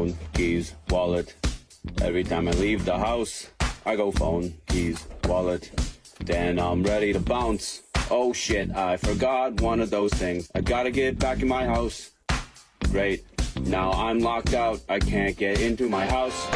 phone, keys, wallet. Every time I leave the house, I go phone, keys, wallet. Then I'm ready to bounce. Oh shit, I forgot one of those things. I gotta get back in my house. Great. Now I'm locked out. I can't get into my house.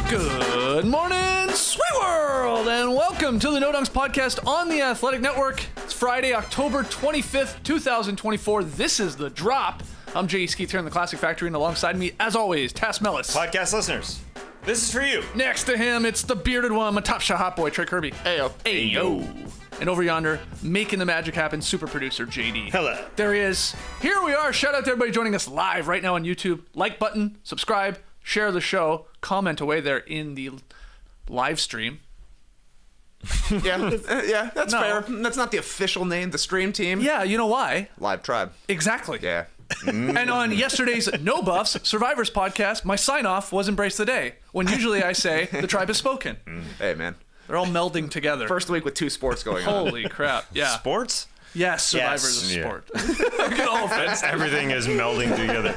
Good morning, sweet world, and welcome to the No Dunks podcast on the Athletic Network. It's Friday, October 25th, 2024. This is The Drop. I'm Jay Skeeth here in the Classic Factory, and alongside me, as always, Tass Mellis. Podcast listeners, this is for you. Next to him, it's the bearded one, my top shot hot boy, Trey Kirby. Ayo. Ayo. And over yonder, making the magic happen, super producer JD. Hello. There he is. Here we are. Shout out to everybody joining us live right now on YouTube. Like button, subscribe, share the show, comment away there in the live stream. Yeah, that's fair. That's not the official name, the stream team. Yeah, you know why? Live Tribe. Exactly. Yeah. And on yesterday's No Buffs Survivors podcast, my sign-off was Embrace the Day, when usually I say the tribe has spoken. Hey, man. They're all melding together. First week with 2 sports going on. Holy crap. Yeah. Sports? Yes, Survivors Yes. of sport. Good old fans. Everything is melding together.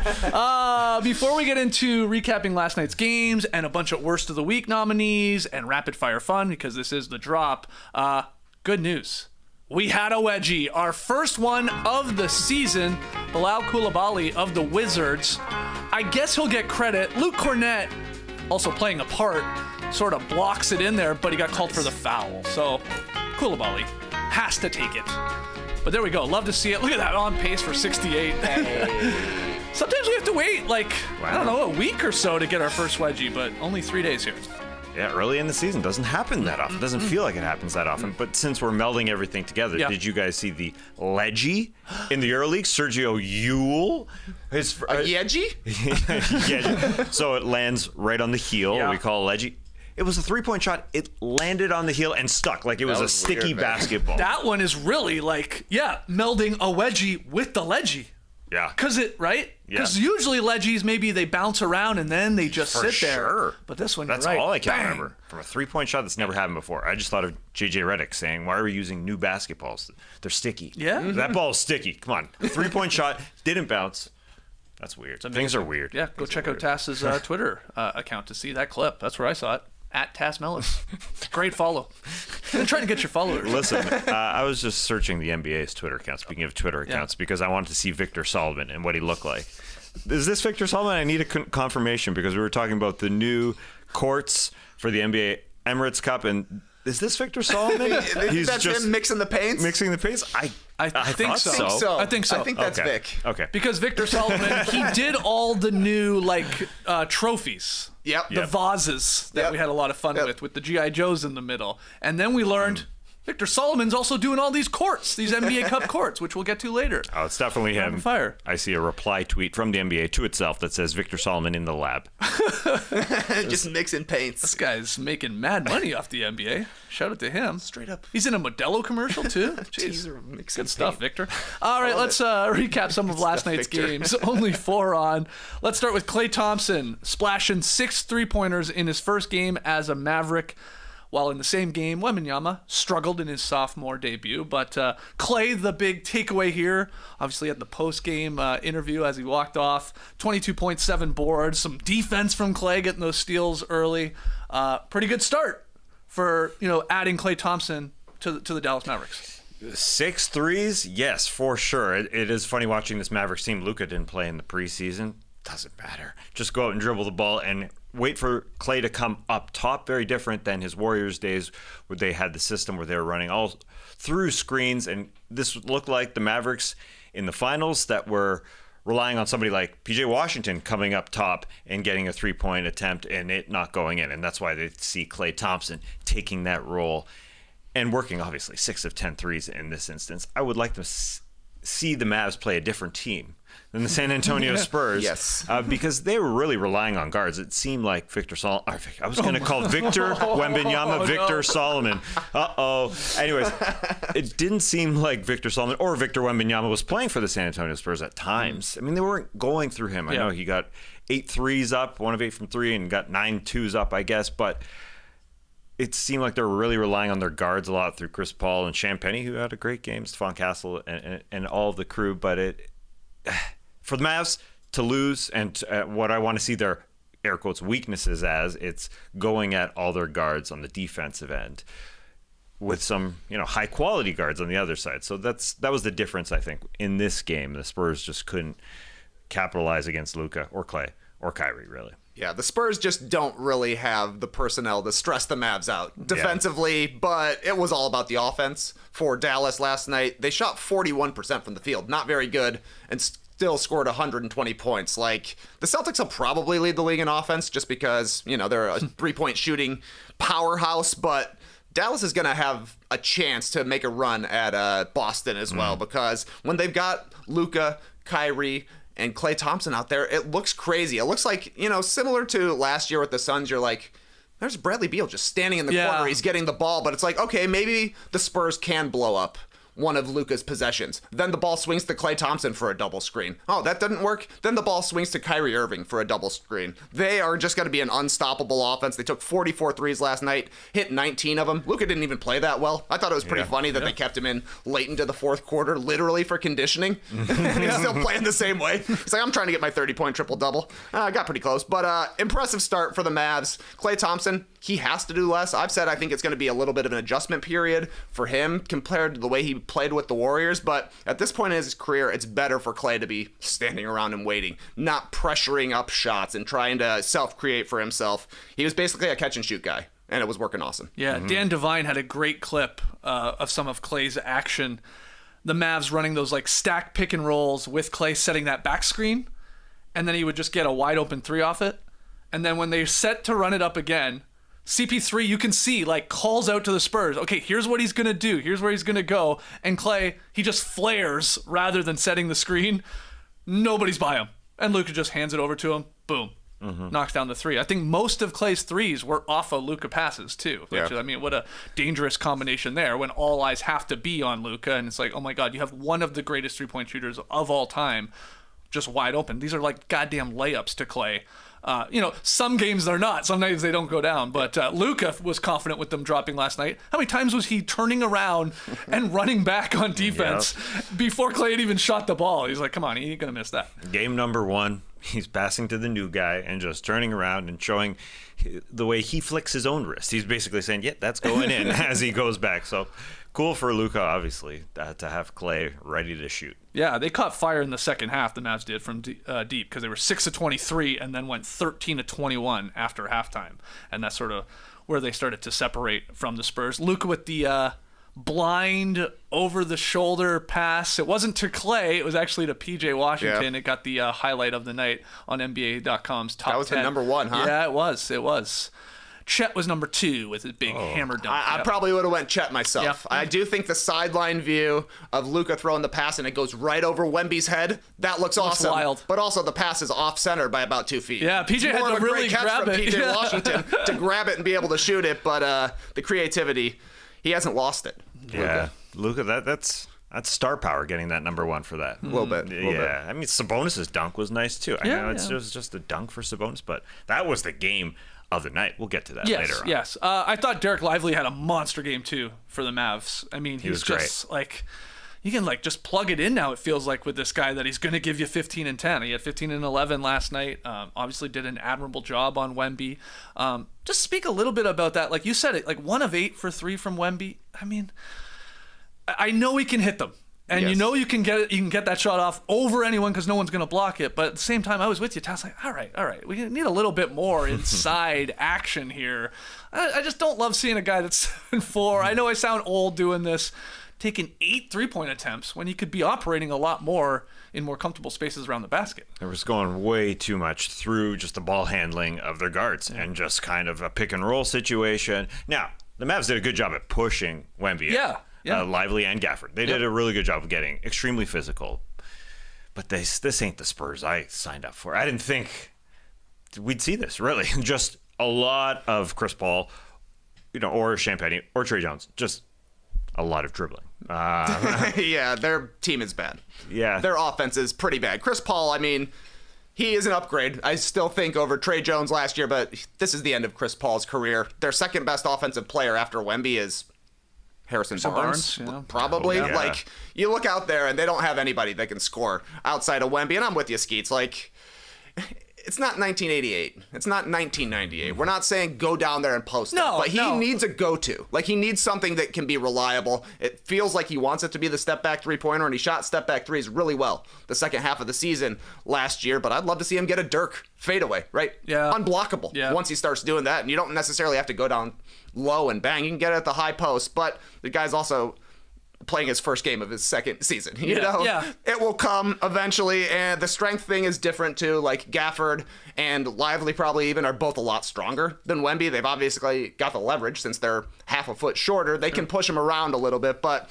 Before we get into recapping last night's games and a bunch of worst of the week nominees and rapid fire fun, because this is The Drop, good news. We had a wedgie, our first one of the season. Bilal Coulibaly of the Wizards. I guess he'll get credit. Luke Cornett, also playing a part, sort of blocks it in there, but he got called for the foul. So Coulibaly has to take it. But there we go. Love to see it. Look at that, on pace for 68. Sometimes we have to wait, I don't know, a week or so to get our first wedgie, but only 3 days here. Yeah, early in the season doesn't happen that often. Doesn't feel like it happens that often. But since we're melding everything together, did you guys see the Leggy in the EuroLeague? Sergio Yul, his Yedgy? yeah. So it lands right on the heel. Yeah. We call it Leggy. It was a 3-point shot. It landed on the heel and stuck like it was a sticky weird, man. basketball. That one is really melding a wedgie with the Leggy. Yeah. Because Yeah. usually Leggies, maybe they bounce around and then they just For sit there. sure. But this one, That's you're right. all I can Bang. remember from a 3-point shot that's never happened before. I just thought of JJ Redick saying, "Why are we using new basketballs? They're sticky." Yeah. That ball is sticky. Come on, 3-point shot didn't bounce. That's weird. Things are weird. Yeah, go check out Tass's Twitter account to see that clip. That's where I saw it. At Tass Mellis. Great follow. I'm trying to get your followers. Listen, I was just searching the NBA's Twitter account, speaking of Twitter accounts, because I wanted to see Victor Solomon and what he looked like. Is this Victor Solomon? I need a confirmation, because we were talking about the new courts for the NBA Emirates Cup, and is this Victor Solomon? That's him mixing the paints? Mixing the paints? I think thought so. I think so. I think that's Okay. Vic. Okay. Because Victor Solomon, he did all the new trophies. Yep. The vases that we had a lot of fun with the G.I. Joes in the middle. And then we learned Victor Solomon's also doing all these courts, these NBA Cup courts, which we'll get to later. Oh, it's definitely him. Fire. I see a reply tweet from the NBA to itself that says Victor Solomon in the lab. Just mixing paints. This guy's making mad money off the NBA. Shout out to him. Straight up. He's in a Modelo commercial too. Jeez. Teaser of mixing Good stuff, paint. Victor. All right, let's recap some of last night's Victor. games. Only 4 on. Let's start with Klay Thompson splashing 6 3-pointers in his first game as a Maverick. While in the same game, Wembanyama struggled in his sophomore debut. But Klay, the big takeaway here, obviously had the post-game interview as he walked off. 22.7 boards, some defense from Klay, getting those steals early. Pretty good start for adding Klay Thompson to the Dallas Mavericks. 6 threes? Yes, for sure. It is funny watching this Mavericks team. Luka didn't play in the preseason. Doesn't matter. Just go out and dribble the ball and wait for Klay to come up top. Very different than his Warriors days where they had the system where they were running all through screens. And this looked like the Mavericks in the finals that were relying on somebody like PJ Washington coming up top and getting a 3-point attempt and it not going in. And that's why they see Klay Thompson taking that role and working, obviously, 6 of 10 threes in this instance. I would like to see the Mavs play a different team than the San Antonio Spurs. Yes. Because they were really relying on guards. It seemed like Victor Solomon. I was going to call Victor Wembanyama Victor Solomon. Uh-oh. Anyways, it didn't seem like Victor Solomon or Victor Wembanyama was playing for the San Antonio Spurs at times. I mean, they weren't going through him. I know he got 8 threes up, 1 of 8 from 3, and got 9 twos up, I guess. But it seemed like they were really relying on their guards a lot through Chris Paul and Champagny, who had a great game, Stephon Castle, and all of the crew. But for the Mavs to lose, and what I want to see their air quotes weaknesses as, it's going at all their guards on the defensive end with some high quality guards on the other side. So that was the difference, I think, in this game. The Spurs just couldn't capitalize against Luka or Klay or Kyrie, really. Yeah, the Spurs just don't really have the personnel to stress the Mavs out defensively, but it was all about the offense for Dallas last night. They shot 41% from the field, not very good, and still scored 120 points. Like, the Celtics will probably lead the league in offense just because, they're a three-point shooting powerhouse, but Dallas is going to have a chance to make a run at Boston as well, because when they've got Luka, Kyrie, and Klay Thompson out there, it looks crazy. It looks like, similar to last year with the Suns, you're like, there's Bradley Beal just standing in the corner. He's getting the ball, but it's like, okay, maybe the Spurs can blow up one of Luka's possessions. Then the ball swings to Klay Thompson for a double screen. Oh, that didn't work. Then the ball swings to Kyrie Irving for a double screen. They are just going to be an unstoppable offense. They took 44 threes last night, hit 19 of them. Luka didn't even play that well. I thought it was pretty funny that they kept him in late into the fourth quarter, literally for conditioning. And he's still playing the same way. He's like, I'm trying to get my 30-point triple-double. I got pretty close. But impressive start for the Mavs. Klay Thompson, he has to do less. I've said I think it's going to be a little bit of an adjustment period for him compared to the way he played with the Warriors, but at this point in his career, it's better for Klay to be standing around and waiting, not pressuring up shots and trying to self-create for himself. He was basically a catch-and-shoot guy, and it was working awesome. Yeah, Dan Devine had a great clip of some of Klay's action. The Mavs running those like stacked pick and rolls with Klay setting that back screen, and then he would just get a wide open three off it. And then when they set to run it up again, CP3, you can see, like, calls out to the Spurs. Okay, here's what he's going to do. Here's where he's going to go. And Klay, he just flares rather than setting the screen. Nobody's by him. And Luka just hands it over to him. Boom. Knocks down the three. I think most of Klay's threes were off of Luka passes, too. Which, I mean, what a dangerous combination there when all eyes have to be on Luka. And it's like, oh, my God, you have one of the greatest three-point shooters of all time just wide open. These are like goddamn layups to Klay. Some games they're not. Sometimes they don't go down. But Luka was confident with them dropping last night. How many times was he turning around and running back on defense before Klay had even shot the ball? He's like, come on, he ain't going to miss that. Game number 1, he's passing to the new guy and just turning around and showing the way he flicks his own wrist. He's basically saying, yeah, that's going in as he goes back. So cool for Luka, obviously, to have Klay ready to shoot. Yeah, they caught fire in the second half, the Mavs did, from deep, because they were 6 of 23 and then went 13 of 21 after halftime. And that's sort of where they started to separate from the Spurs. Luka with the blind over-the-shoulder pass. It wasn't to Klay. It was actually to P.J. Washington. It got the highlight of the night on NBA.com's top 10. That was 10. The number 1, huh? Yeah, it was. Chet was number 2 with his big hammer dunk. I probably would have went Chet myself. I do think the sideline view of Luka throwing the pass and it goes right over Wemby's head, that looks awesome. Wild. But also the pass is off-center by about 2 feet. Yeah, PJ had to really grab it. PJ Washington to grab it and be able to shoot it, but the creativity, he hasn't lost it. Yeah, Luka, that's star power getting that number 1 for that. A little bit. I mean, Sabonis' dunk was nice too. I know it was just a dunk for Sabonis, but that was the game of the night. We'll get to that later on. Yes. I thought Derek Lively had a monster game too for the Mavs. I mean, he's just great. Like, you can like just plug it in now, it feels like, with this guy that he's going to give you 15 and 10. He had 15 and 11 last night. Obviously did an admirable job on Wemby. Just speak a little bit about that. Like you said, it like 1 of 8 for 3 from Wemby. I mean, I know he can hit them. And you know you can get that shot off over anyone because no one's going to block it. But at the same time, I was with you, Taz. Like, all right. We need a little bit more inside action here. I just don't love seeing a guy that's 7'4". I know I sound old doing this, taking 8 3-point attempts when he could be operating a lot more in more comfortable spaces around the basket. It was going way too much through just the ball handling of their guards and just kind of a pick and roll situation. Now, the Mavs did a good job at pushing Wemby. Yeah. Lively and Gafford. They did a really good job of getting extremely physical. But this ain't the Spurs I signed up for. I didn't think we'd see this, really. Just a lot of Chris Paul, or Champagny, or Trey Jones. Just a lot of dribbling. Yeah, their team is bad. Yeah. Their offense is pretty bad. Chris Paul, I mean, He is an upgrade, I still think, over Trey Jones last year, but this is the end of Chris Paul's career. Their second best offensive player after Wemby is Harrison Barnes, probably. Oh, yeah. Like, you look out there and they don't have anybody that can score outside of Wemby, and I'm with you, Skeets. Like, it's not 1988. It's not 1998. We're not saying go down there and post No, it, but he no. needs a go-to. Like, he needs something that can be reliable. It feels like he wants it to be the step-back three-pointer, and he shot step-back threes really well the second half of the season last year, but I'd love to see him get a Dirk fadeaway, right? Yeah. Unblockable once he starts doing that, and you don't necessarily have to go down low and bang. You can get it at the high post, but the guy's also playing his first game of his second season. You know? Yeah. It will come eventually, and the strength thing is different too. Like, Gafford and Lively probably even are both a lot stronger than Wemby. They've obviously got the leverage since they're half a foot shorter. They can push him around a little bit, but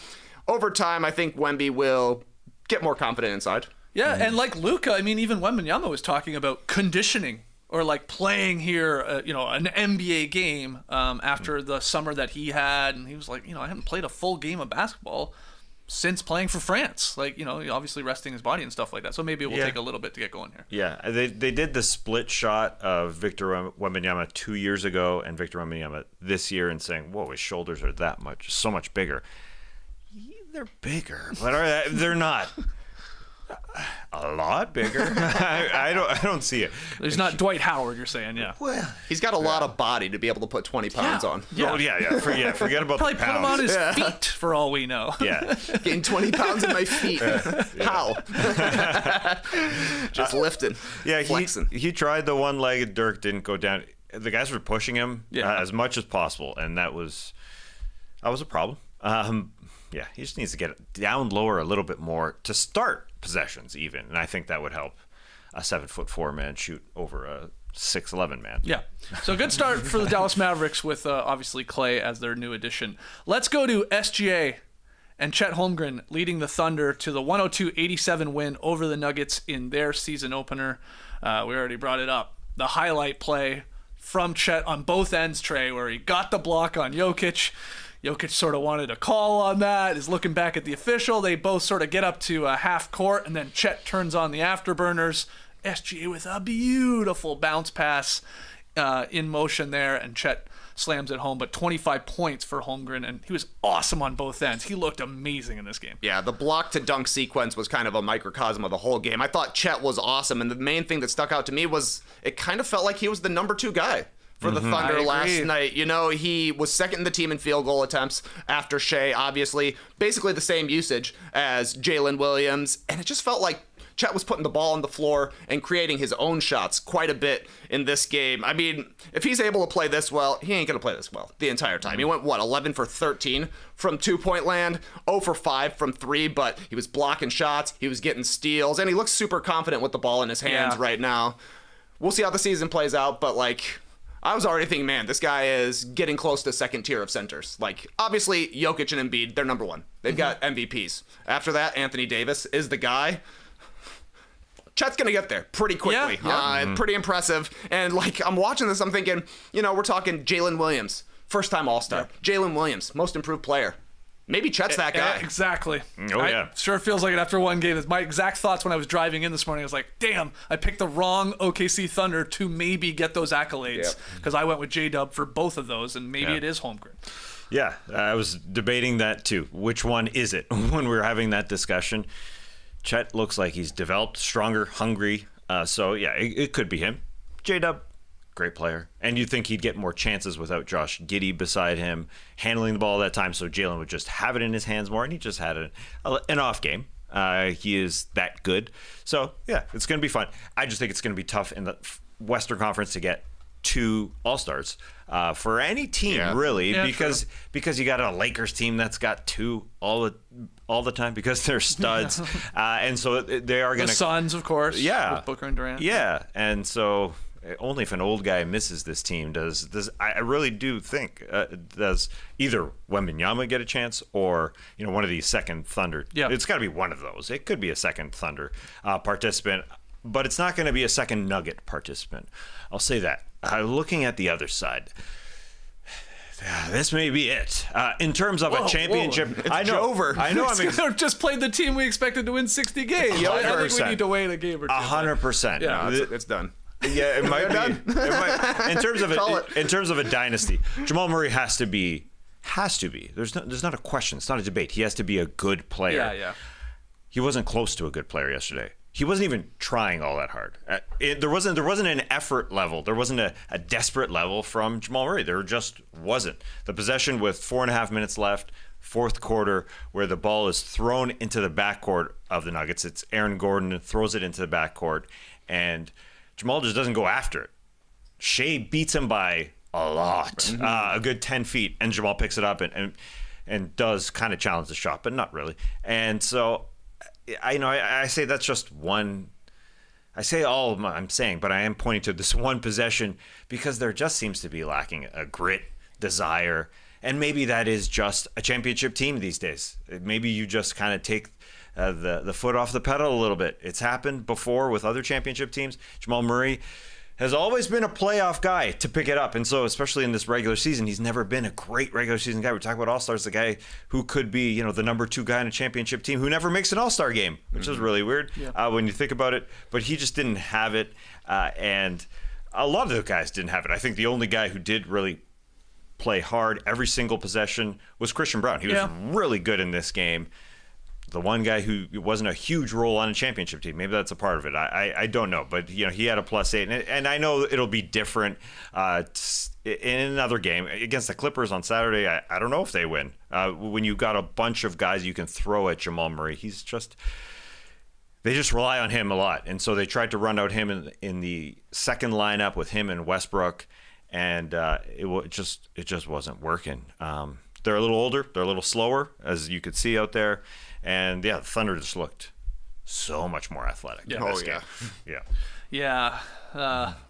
over time, I think Wemby will get more confident inside. Yeah, and like Luka, I mean, even Wembanyama was talking about conditioning or like playing here, an NBA game after the summer that he had, and he was like, I haven't played a full game of basketball since playing for France. Like, obviously resting his body and stuff like that. So maybe it will take a little bit to get going here. Yeah, they did the split shot of Victor Wembanyama 2 years ago and Victor Wembanyama this year, and saying, "Whoa, his shoulders are so much bigger." They're bigger, but they're not a lot bigger. I don't see it. There's not Dwight Howard, you're saying, yeah. Well, he's got a lot of body to be able to put 20 pounds on. Yeah. Oh, yeah. Forget about Probably the put him pounds. on his feet for all we know. Yeah. Getting 20 pounds in my feet. How? Just lifting. Yeah, flexing. he tried the one-legged Dirk, didn't go down. The guys were pushing him as much as possible, and that was a problem. Yeah, he just needs to get down lower a little bit more to start possessions even, and I think that would help a 7'4" man shoot over a 6'11" man. Yeah. So good start for the Dallas Mavericks with obviously Klay as their new addition. Let's go to SGA and Chet Holmgren leading the Thunder to the 102-87 win over the Nuggets in their season opener. We already brought it up. The highlight play from Chet on both ends, Trey, where he got the block on Jokic. Jokic sort of wanted a call on that, is looking back at the official. They both sort of get up to half court, and then Chet turns on the afterburners. SGA with a beautiful bounce pass in motion there, and Chet slams it home. But 25 points for Holmgren, and he was awesome on both ends. He looked amazing in this game. Yeah, the block to dunk sequence was kind of a microcosm of the whole game. I thought Chet was awesome, and the main thing that stuck out to me was it kind of felt like he was the number 2 guy for the Thunder last night. He was second in the team in field goal attempts after Shea, obviously. Basically the same usage as Jalen Williams. And it just felt like Chet was putting the ball on the floor and creating his own shots quite a bit in this game. I mean, if he's able to play this well, he ain't going to play this well the entire time. He went, 11 for 13 from 2-point land, 0 for 5 from 3, but he was blocking shots, he was getting steals, and he looks super confident with the ball in his hands right now. We'll see how the season plays out, but I was already thinking, man, this guy is getting close to second tier of centers. Obviously, Jokic and Embiid, they're number 1. They've got MVPs. After that, Anthony Davis is the guy. Chet's going to get there pretty quickly. Pretty impressive. And, I'm watching this, I'm thinking, we're talking Jalen Williams, first-time All-Star. Jalen Williams, most improved player. Maybe Chet's that guy. Exactly. Oh, yeah. Sure feels like it after one game. My exact thoughts when I was driving in this morning. I was like, damn, I picked the wrong OKC Thunder to maybe get those accolades. Because I went with J-Dub for both of those, and maybe it is Holmgren. Yeah, I was debating that too. Which one is it when we were having that discussion? Chet looks like he's developed, stronger, hungry. So, yeah, it could be him. J-Dub, great player. And you'd think he'd get more chances without Josh Giddey beside him, handling the ball that time, so Jalen would just have it in his hands more, and he just had an off game. He is that good. So, yeah, it's going to be fun. I just think it's going to be tough in the Western Conference to get 2 All-Stars for any team, really, because you got a Lakers team that's got 2 all the time because they're studs. And so they are going to... The Suns, of course. Yeah. With Booker and Durant. Yeah, and so... Only if an old guy misses this team does I really do think does either Wembanyama get a chance or one of these second Thunder. Yeah. It's got to be one of those. It could be a second Thunder participant, but it's not going to be a second Nugget participant. I'll say that. Looking at the other side, This may be it. In terms of a championship, I know. Jover. I know. Just played the team we expected to win 60 games. I think we need to wait a game or two. 100%. Yeah. No, it's done. Yeah, it might be. In terms of a dynasty, Jamal Murray has to be. There's not a question. It's not a debate. He has to be a good player. Yeah. He wasn't close to a good player yesterday. He wasn't even trying all that hard. There wasn't an effort level. There wasn't a desperate level from Jamal Murray. There just wasn't. The possession with 4.5 minutes left, fourth quarter, where the ball is thrown into the backcourt of the Nuggets. It's Aaron Gordon throws it into the backcourt, and Jamal just doesn't go after it. Shea beats him by a lot, a good 10 feet, and Jamal picks it up and does kind of challenge the shot, but not really. And so I say that's just one. I say all I'm saying, but I am pointing to this one possession because there just seems to be lacking a grit, desire, and maybe that is just a championship team these days. Maybe you just kind of take the foot off the pedal a little bit. It's happened before with other championship teams. Jamal Murray has always been a playoff guy to pick it up. And so especially in this regular season, he's never been a great regular season guy. We're talking about All-Stars, the guy who could be, the number 2 guy in a championship team who never makes an All-Star game, which is really weird when you think about it. But he just didn't have it. And a lot of the guys didn't have it. I think the only guy who did really play hard every single possession was Christian Brown. He was really good in this game. The one guy who wasn't a huge role on a championship team, maybe that's a part of it. I don't know, but he had a +8, and I know it'll be different in another game against the Clippers on Saturday. I don't know if they win when you got a bunch of guys you can throw at Jamal Murray. They just rely on him a lot, and so they tried to run out him in the second lineup with him and Westbrook, and it just wasn't working. They're a little older, they're a little slower, as you could see out there. And the Thunder just looked so much more athletic in this game. Yeah.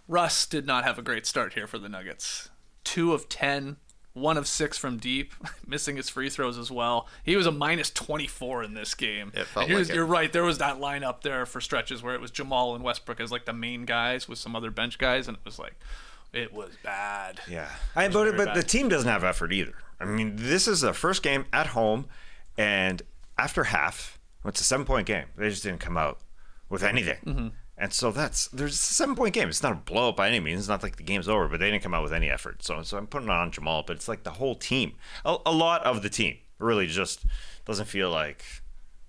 Russ did not have a great start here for the Nuggets. 2 of 10, 1 of 6 from deep, missing his free throws as well. He was a -24 in this game. It felt You're right. There was that lineup there for stretches where it was Jamal and Westbrook as like the main guys with some other bench guys, and it was bad. Yeah, but the team doesn't have effort either. I mean, this is the first game at home, and after half, it's a 7-point game. They just didn't come out with anything. And so there's a 7-point game. It's not a blow up by any means. It's not like the game's over, but they didn't come out with any effort. So I'm putting it on Jamal, but it's like the whole team. A lot of the team really just doesn't feel like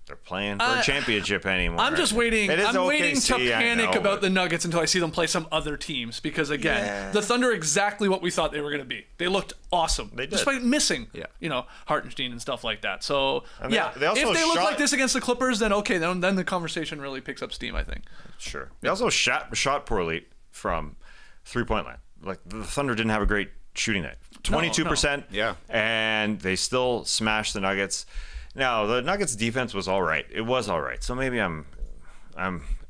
they're playing for a championship anymore. I'm just waiting. I'm waiting to panic about the Nuggets until I see them play some other teams because, again, the Thunder are exactly what we thought they were going to be. They looked awesome. They did. Despite missing, Hartenstein and stuff like that. So, they also if they look like this against the Clippers, then okay, then the conversation really picks up steam, I think. Sure. They also shot poorly from 3-point line. Like, the Thunder didn't have a great shooting night. 22%. Yeah. And they still smashed the Nuggets. Now, the Nuggets' defense was all right. It was all right. So maybe I'm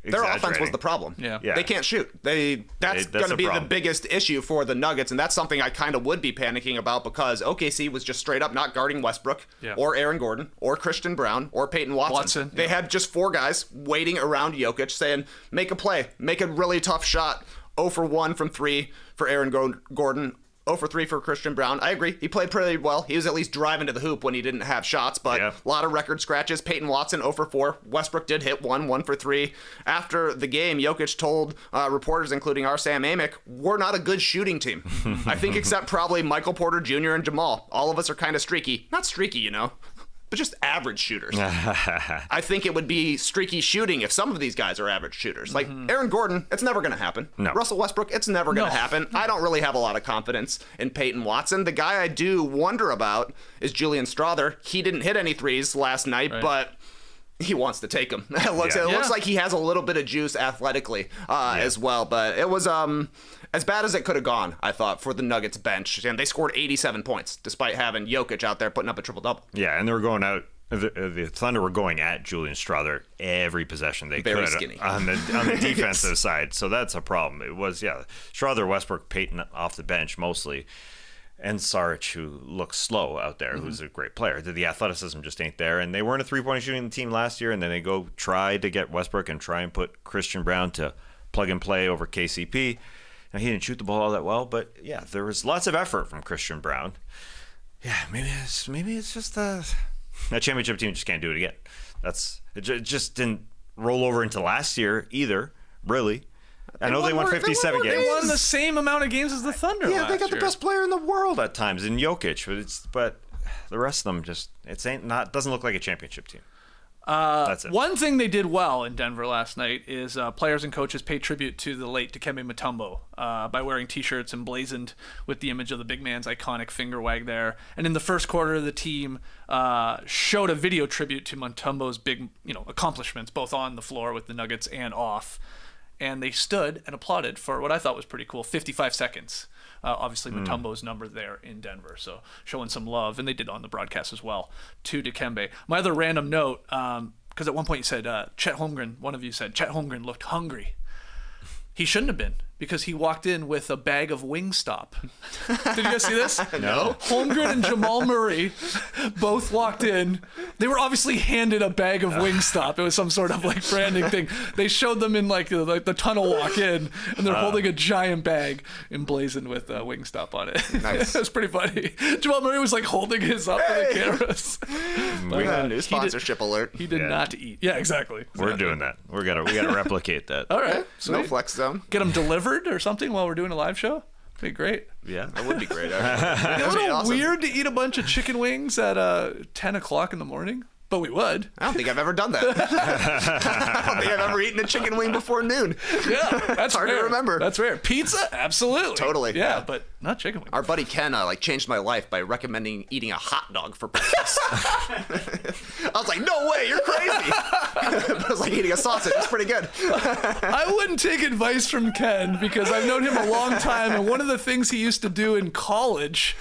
their offense was the problem. Yeah. They can't shoot. That's going to be the biggest issue for the Nuggets, and that's something I kind of would be panicking about because OKC was just straight up not guarding Westbrook or Aaron Gordon or Christian Brown or Peyton Watson. They had just 4 guys waiting around Jokic saying, make a play, make a really tough shot. 0 for 1 from 3 for Aaron Gordon. 0 for 3 for Christian Brown. I agree. He played pretty well. He was at least driving to the hoop when he didn't have shots, but a lot of record scratches. Peyton Watson 0 for 4. Westbrook did hit 1 for 3. After the game, Jokic told reporters, including our Sam Amick, we're not a good shooting team. I think except probably Michael Porter Jr. and Jamal. All of us are kind of streaky. Not streaky, but just average shooters. I think it would be streaky shooting if some of these guys are average shooters. Like Aaron Gordon, it's never going to happen. No. Russell Westbrook, it's never going to happen. I don't really have a lot of confidence in Peyton Watson. The guy I do wonder about is Julian Strawther. He didn't hit any threes last night, but he wants to take them. It looks like he has a little bit of juice athletically as well. But it was as bad as it could have gone, I thought, for the Nuggets bench. And they scored 87 points, despite having Jokic out there putting up a triple-double. Yeah, and they were going out. The Thunder were going at Julian Strawther every possession they Very could skinny. on the defensive side. So that's a problem. It was, Strawther, Westbrook, Peyton off the bench mostly. And Saric, who looks slow out there, who's a great player. The athleticism just ain't there. And they weren't a three-point shooting team last year, and then they go try to get Westbrook and try and put Christian Brown to plug and play over KCP. Now, he didn't shoot the ball all that well, but yeah, there was lots of effort from Christian Braun. Yeah, maybe it's just that championship team just can't do it again. It just didn't roll over into last year either, really. I know they won 57 games. They won the same amount of games as the Thunder. Yeah, they got year. the best player in the world at times in Jokic, but the rest of them doesn't look like a championship team. That's it. One thing they did well in Denver last night is players and coaches paid tribute to the late Dikembe Mutombo by wearing T-shirts emblazoned with the image of the big man's iconic finger wag there. And in the first quarter, the team showed a video tribute to Mutombo's big, accomplishments, both on the floor with the Nuggets and off. And they stood and applauded for what I thought was pretty cool, 55 seconds. Obviously, Mutombo's number there in Denver, so showing some love, and they did on the broadcast as well, to Dikembe. My other random note, because at one point you said Chet Holmgren, one of you said Chet Holmgren looked hungry. He shouldn't have been, because he walked in with a bag of Wingstop. Did you guys see this? No. Holmgren and Jamal Murray both walked in. They were obviously handed a bag of Wingstop. It was some sort of branding thing. They showed them in the tunnel walk in, and they're holding a giant bag emblazoned with Wingstop on it. Nice. It was pretty funny. Jamal Murray was holding his up for the cameras. We got a new sponsorship alert. He did not eat. Yeah, exactly. We're doing that. We gotta replicate that. All right. No flex zone. Get them delivered or something while we're doing a live show. Be great. Yeah, That would be great, actually. A little weird to eat a bunch of chicken wings at 10 o'clock in the morning, but we would. I don't think I've ever done that. I don't think I've ever eaten a chicken wing before noon. Yeah, that's hard to remember. That's rare. Pizza, absolutely. Totally. Yeah, but not chicken wings. Our buddy Ken changed my life by recommending eating a hot dog for breakfast. I was like, no way, you're crazy. But it was like eating a sausage. It's pretty good. I wouldn't take advice from Ken because I've known him a long time, and one of the things he used to do in college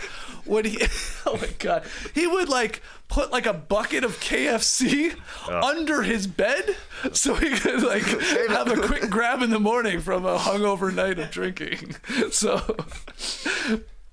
would oh my god, he would put a bucket of KFC under his bed so he could have a quick grab in the morning from a hungover night of drinking. So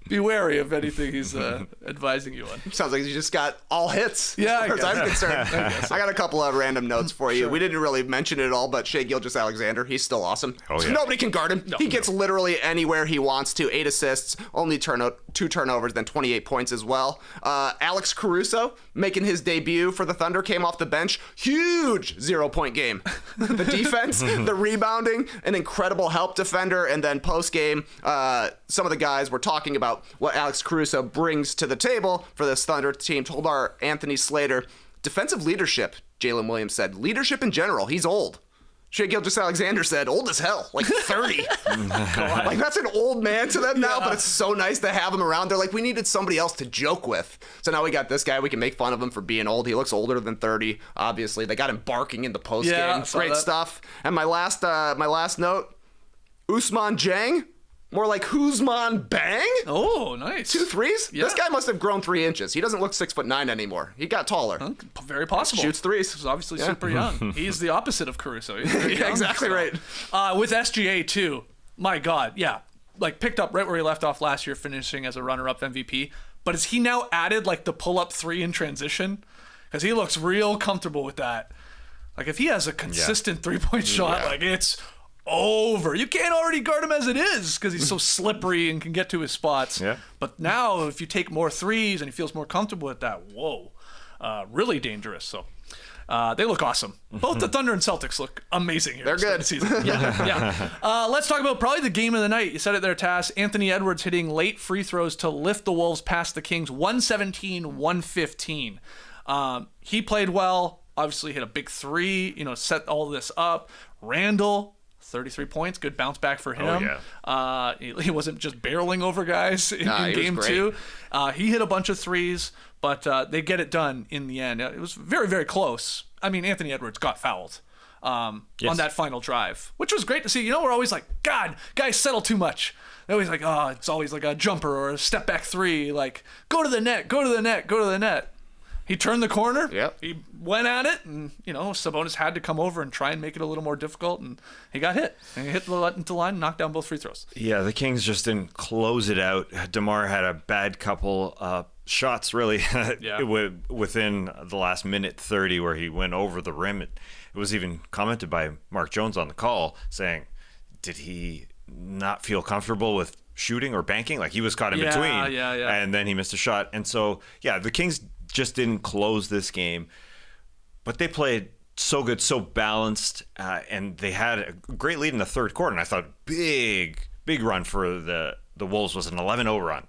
be wary of anything he's advising you on. Sounds like you just got all hits. Yeah, as far as I'm concerned. I got a couple of random notes for you. Sure. We didn't really mention it at all, but Shai Gilgeous-Alexander, he's still awesome. Oh, yeah. Nobody can guard him. He gets literally anywhere he wants to. 8 assists, only 2 turnovers, then 28 points as well. Alex Caruso making his debut for the Thunder, came off the bench. Huge 0-point game. The defense, the rebounding, an incredible help defender, and then post-game, some of the guys were talking about what Alex Caruso brings to the table for this Thunder team. Told our Anthony Slater, defensive leadership, Jalen Williams said. Leadership in general, he's old. Shai Gilgeous-Alexander said, old as hell, 30. That's an old man to them now, but it's so nice to have him around. They're we needed somebody else to joke with. So now we got this guy. We can make fun of him for being old. He looks older than 30, obviously. They got him barking in the postgame. Yeah, Great stuff. And my last note, Ousmane Dieng. More like Ousmane Bang? Oh, nice. 2 threes? Yeah. This guy must have grown 3 inches. He doesn't look 6'9" anymore. He got taller. Very possible. Shoots threes. He's obviously super young. He's the opposite of Caruso. He's very young, exactly right. With SGA too, my God, yeah. Picked up right where he left off last year, finishing as a runner-up MVP. But has he now added the pull-up 3 in transition? Because he looks real comfortable with that. If he has a consistent 3-point shot, it's over. You can't already guard him as it is because he's so slippery and can get to his spots. Yeah. But now if you take more threes and he feels more comfortable with that, really dangerous. So they look awesome. Both the Thunder and Celtics look amazing here. They're good. Season. Yeah. Let's talk about probably the game of the night. You said it there, Tass. Anthony Edwards hitting late free throws to lift the Wolves past the Kings, 117-115. He played well. Obviously hit a big 3, set all this up. Randall, 33 points, good bounce back for him. Oh, yeah. He wasn't just barreling over guys in game 2. He hit a bunch of threes, but they get it done in the end. It was very, very close. I mean, Anthony Edwards got fouled on that final drive, which was great to see. We're always God, guys settle too much. They're always it's always a jumper or a step back 3. Go to the net, go to the net, go to the net. He turned the corner. Yep. He went at it, and Sabonis had to come over and try and make it a little more difficult, and he got hit. And he hit the line, and knocked down both free throws. Yeah, the Kings just didn't close it out. DeMar had a bad couple shots, really, within the last minute 30 where he went over the rim. It was even commented by Mark Jones on the call saying, did he not feel comfortable with shooting or banking. Like, he was caught in between. And then he missed a shot. And so, the Kings just didn't close this game. But they played so good, so balanced, and they had a great lead in the third quarter. And I thought big run for the Wolves was an 11-0 run.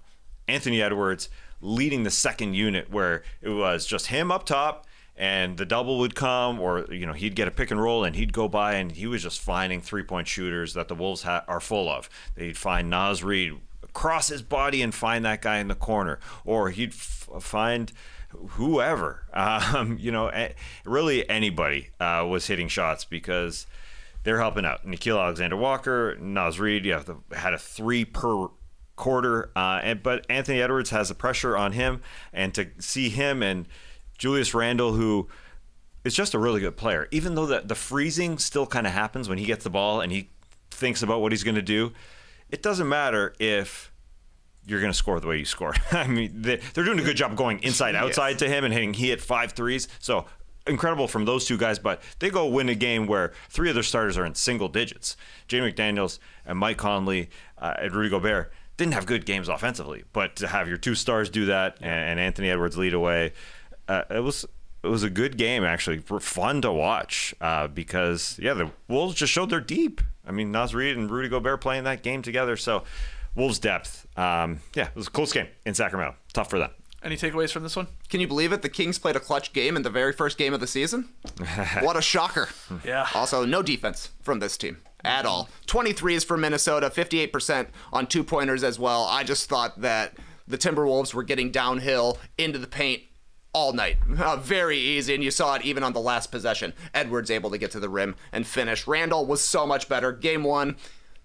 Anthony Edwards leading the second unit, where it was just him up top, and the double would come, or he'd get a pick and roll and he'd go by, and he was just finding 3-point shooters that the Wolves are full of. They'd find Naz Reid across his body and find that guy in the corner, or he'd find whoever, really anybody was hitting shots because they're helping out. Nickeil Alexander-Walker, Naz Reid, had a 3 per quarter, but Anthony Edwards has the pressure on him, and to see him and Julius Randle, who is just a really good player, even though the freezing still kind of happens when he gets the ball and he thinks about what he's going to do, it doesn't matter if you're going to score the way you scored. I mean, they're doing a good job going inside, outside to him and hitting. He hit 5 threes. So incredible from those two guys, but they go win a game where 3 of their starters are in single digits. Jaden McDaniels and Mike Conley and Rudy Gobert didn't have good games offensively, but to have your 2 stars do that and Anthony Edwards lead away, it was a good game, actually, fun to watch because the Wolves just showed they're deep. I mean, Naz Reid and Rudy Gobert playing that game together, so Wolves depth. It was a close game in Sacramento. Tough for them. Any takeaways from this one? Can you believe it? The Kings played a clutch game in the very first game of the season. What a shocker. Yeah. Also, no defense from this team at all. 23s for Minnesota, 58% on 2-pointers as well. I just thought that the Timberwolves were getting downhill into the paint all night. Very easy, and you saw it even on the last possession. Edwards able to get to the rim and finish. Randle was so much better. Game 1,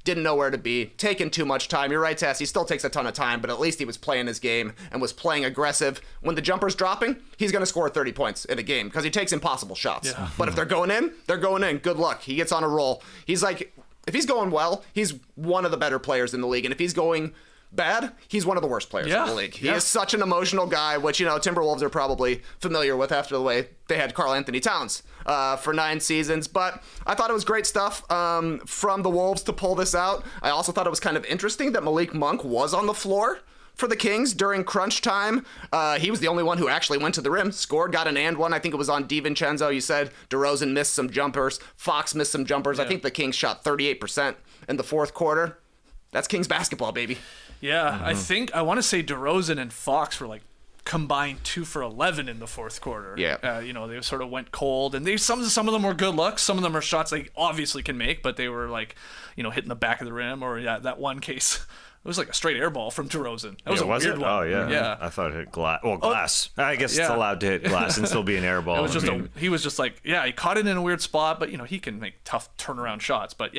didn't know where to be, taking too much time. You're right, Tess, he still takes a ton of time, but at least he was playing his game and was playing aggressive. When the jumper's dropping, he's going to score 30 points in a game because he takes impossible shots. Yeah. But if they're going in, they're going in. Good luck. He gets on a roll. He's like, if he's going well, he's one of the better players in the league, and if he's going bad, he's one of the worst players in the league. He is such an emotional guy, which, Timberwolves are probably familiar with after the way they had Karl Anthony Towns for 9 seasons. But I thought it was great stuff from the Wolves to pull this out. I also thought it was kind of interesting that Malik Monk was on the floor for the Kings during crunch time. He was the only one who actually went to the rim, scored, got an and one. I think it was on DiVincenzo. You said DeRozan missed some jumpers. Fox missed some jumpers. I think the Kings shot 38% in the fourth quarter. That's Kings basketball, baby. Yeah, I want to say DeRozan and Fox were like combined 2 for 11 in the fourth quarter. Yeah. They sort of went cold, and some of them were good looks. Some of them are shots they obviously can make, but they were like, hitting the back of the rim, or that one case. It was like a straight air ball from DeRozan. That was a weird one. Oh, yeah. Yeah. I thought it hit glass. Well, glass. I guess it's allowed to hit glass and still be an air ball. It was just he was just like, he caught it in a weird spot, but, he can make tough turnaround shots. But,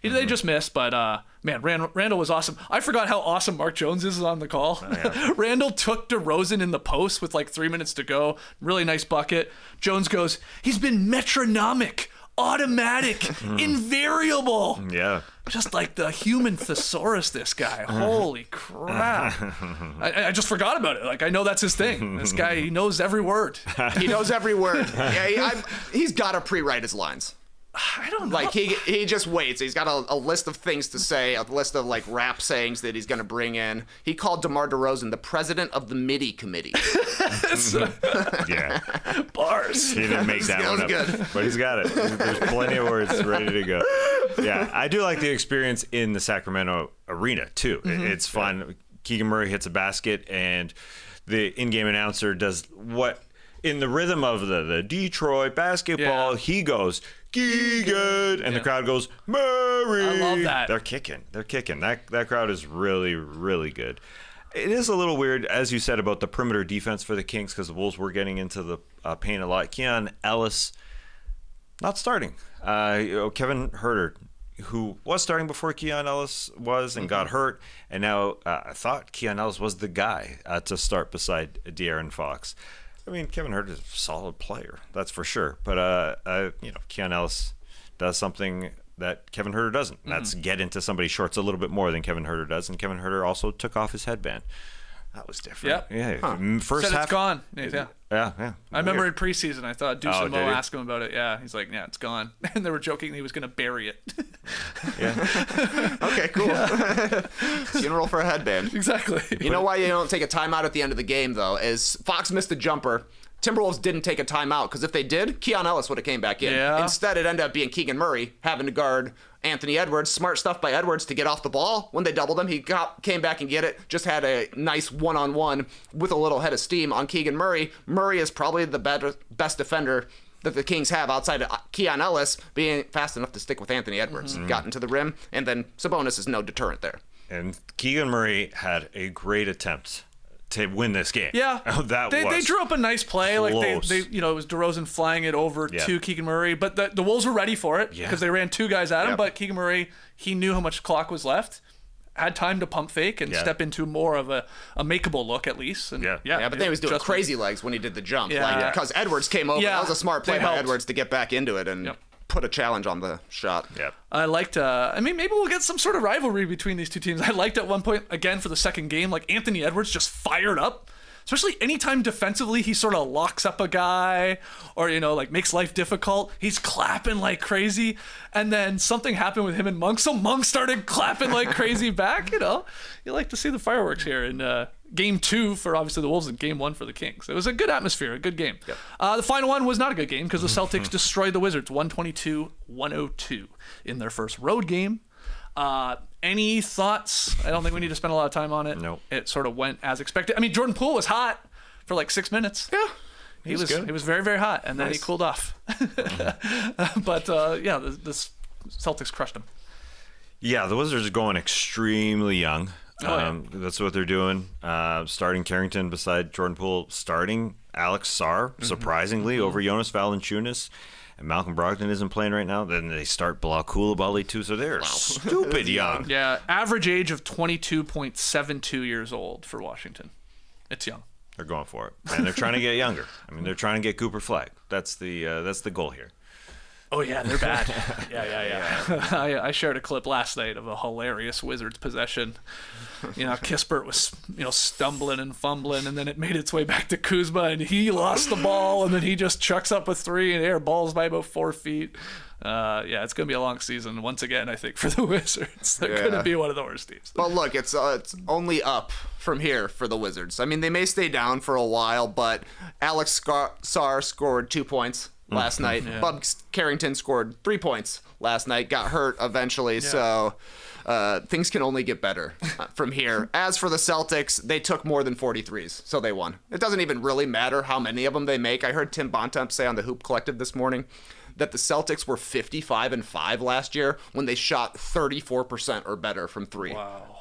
they just missed. But, man, Randall was awesome. I forgot how awesome Mark Jones is on the call. Oh, yeah. Randall took DeRozan in the post with like 3 minutes to go. Really nice bucket. Jones goes, he's been metronomic, automatic, invariable. Yeah. Just like the human thesaurus, this guy. Holy crap. I just forgot about it. Like, I know that's his thing. This guy, he knows every word. He knows every word. He's got to pre-write his lines. I don't know. Like, he just waits. He's got a list of things to say, a list of, like, rap sayings that he's going to bring in. He called DeMar DeRozan the president of the MIDI committee. Yeah. Bars. He didn't make that one up. Good. But he's got it. There's plenty of words ready to go. Yeah, I do like the experience in the Sacramento arena, too. It's fun. Keegan Murray hits a basket, and the in-game announcer does what, in the rhythm of the Detroit basketball, he goes, Keegan, and the crowd goes, Murray. I love that. They're kicking. That crowd is really, really good. It is a little weird, as you said, about the perimeter defense for the Kings, because the Wolves were getting into the paint a lot. Keon Ellis not starting. Kevin Huerter, who was starting before Keon Ellis was and got hurt, and now I thought Keon Ellis was the guy to start beside De'Aaron Fox. I mean, Kevin Huerter is a solid player, that's for sure. But Keon Ellis does something that Kevin Huerter doesn't. And that's get into somebody's shorts a little bit more than Kevin Huerter does. And Kevin Huerter also took off his headband. That was different. Yeah. First Said half, it's gone. Yeah. Yeah. I remember in preseason, I thought Deuce and Mo did you? asked him about it. Yeah, he's like, yeah, it's gone. And they were joking he was going to bury it. Okay, cool. Funeral for a headband. Exactly. You know why you don't take a timeout at the end of the game, though, is Fox missed a jumper. Timberwolves didn't take a timeout, because if they did, Keon Ellis would have came back in. Yeah. Instead, it ended up being Keegan Murray having to guard Anthony Edwards. Smart stuff by Edwards to get off the ball. When they doubled him, he came back and get it. Just had a nice one-on-one with a little head of steam on Keegan Murray. Murray is probably the best defender that the Kings have outside of Keon Ellis, being fast enough to stick with Anthony Edwards. Got into the rim, and then Sabonis is no deterrent there. And Keegan Murray had a great attempt to win this game. Yeah, they drew up a nice play. Close. Like they it was DeRozan flying it over to Keegan Murray, but the Wolves were ready for it because they ran two guys at him. But Keegan Murray, he knew how much clock was left, had time to pump fake and step into more of a makeable look at least. And but then he was doing crazy legs when he did the jump, because Edwards came over. That was a smart play by Edwards to get back into it and put a challenge on the shot. I liked, maybe we'll get some sort of rivalry between these two teams. I liked at one point, again, for the second game, like Anthony Edwards just fired up. Especially anytime defensively he sort of locks up a guy or, like makes life difficult. He's clapping like crazy. And then something happened with him and Monk. So Monk started clapping like crazy back. You like to see the fireworks here in game 2 for obviously the Wolves and game 1 for the Kings. It was a good atmosphere, a good game. The final one was not a good game because the Celtics destroyed the Wizards 122-102 in their first road game. Any thoughts? I don't think we need to spend a lot of time on it. Nope. It sort of went as expected. I mean, Jordan Poole was hot for like 6 minutes. Yeah. He was very, very hot, and then he cooled off. But the Celtics crushed him. Yeah, the Wizards are going extremely young. That's what they're doing. Starting Carrington beside Jordan Poole, starting Alex Sarr, surprisingly, over Jonas Valanciunas. And Malcolm Brogdon isn't playing right now. Then they start Bilal Coulibaly too, so they're stupid young. Yeah, average age of 22.72 years old for Washington. It's young. They're going for it, and they're trying to get younger. I mean, they're trying to get Cooper Flag. That's the goal here. Oh yeah, they're bad. Yeah. I shared a clip last night of a hilarious Wizards possession. Kispert was stumbling and fumbling, and then it made its way back to Kuzma, and he lost the ball, and then he just chucks up a 3 and air balls by about 4 feet. It's gonna be a long season once again, I think, for the Wizards. They're gonna be one of the worst teams. But look, it's only up from here for the Wizards. I mean, they may stay down for a while, but Alex Sarr scored 2 points last night. Bub Carrington scored 3 points last night, got hurt eventually, so things can only get better from here. As for the Celtics, they took more than 43s, so they won. It doesn't even really matter how many of them they make. I heard Tim Bontemps say on the Hoop Collective this morning that the Celtics were 55-5 last year when they shot 34% or better from 3. Wow.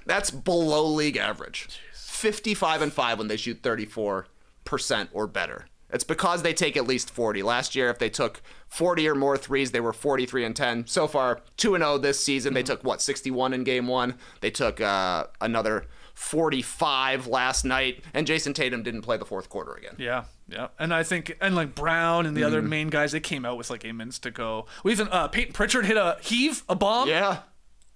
That's below league average. 55-5 when they shoot 34% or better. It's because they take at least 40. Last year, if they took 40 or more threes, they were 43-10. So far, 2-0 this season. They took, 61 in game 1. They took another 45 last night. And Jason Tatum didn't play the fourth quarter again. Yeah. And I think, like Brown and the other main guys, they came out with like 8 minutes to go. We even, Peyton Pritchard hit a bomb. Yeah.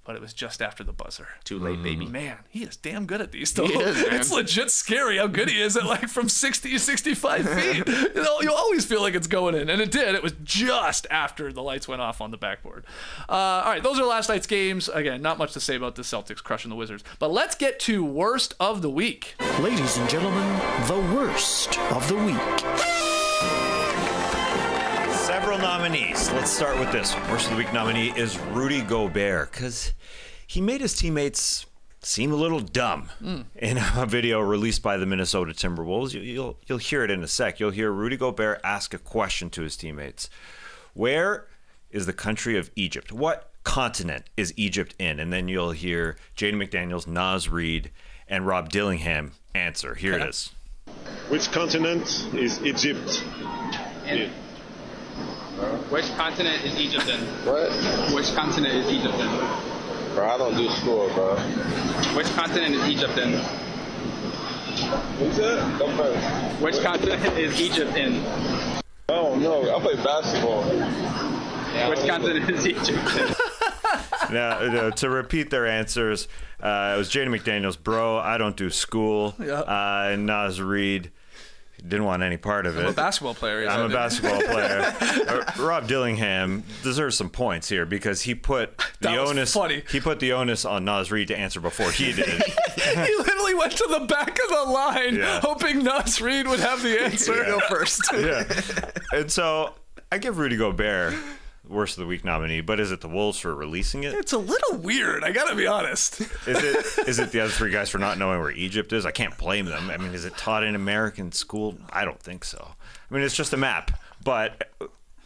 But it was just after the buzzer. Too late, baby. Man, he is damn good at these, though. He is, man. It's legit scary how good he is at like from 60 to 65 feet. You'll always feel like it's going in. And it did. It was just after the lights went off on the backboard. All right, those are last night's games. Again, not much to say about the Celtics crushing the Wizards. But let's get to worst of the week. Ladies and gentlemen, the worst of the week. Several nominees. Let's start with this. Worst of the week nominee is Rudy Gobert, because he made his teammates seem a little dumb in a video released by the Minnesota Timberwolves. You'll hear it in a sec. You'll hear Rudy Gobert ask a question to his teammates. Where is the country of Egypt? What continent is Egypt in? And then you'll hear Jaden McDaniels, Naz Reid, and Rob Dillingham answer. Here it is. Which continent is Egypt in? Which continent is Egypt in? What? Which continent is Egypt in? Bro, I don't do school, bro. Which continent is Egypt in? What's that? Go first. Which continent is Egypt in? I don't know. I play basketball. Which continent is Egypt in? Now, to repeat their answers, it was Jaden McDaniels, bro, I don't do school. And Naz Reid, Didn't want any part of it. I'm a basketball player. I'm a basketball player. Rob Dillingham deserves some points here because he put the onus. Funny. He put the onus on Naz Reid to answer before he did. He literally went to the back of the line, hoping Naz Reid would have the answer. Go first. Yeah, and so I give Rudy Gobert Worst of the Week nominee, but is it the Wolves for releasing it? It's a little weird, I gotta be honest. Is it the other three guys for not knowing where Egypt is? I can't blame them. I mean, is it taught in American school? I don't think so. I mean, it's just a map, but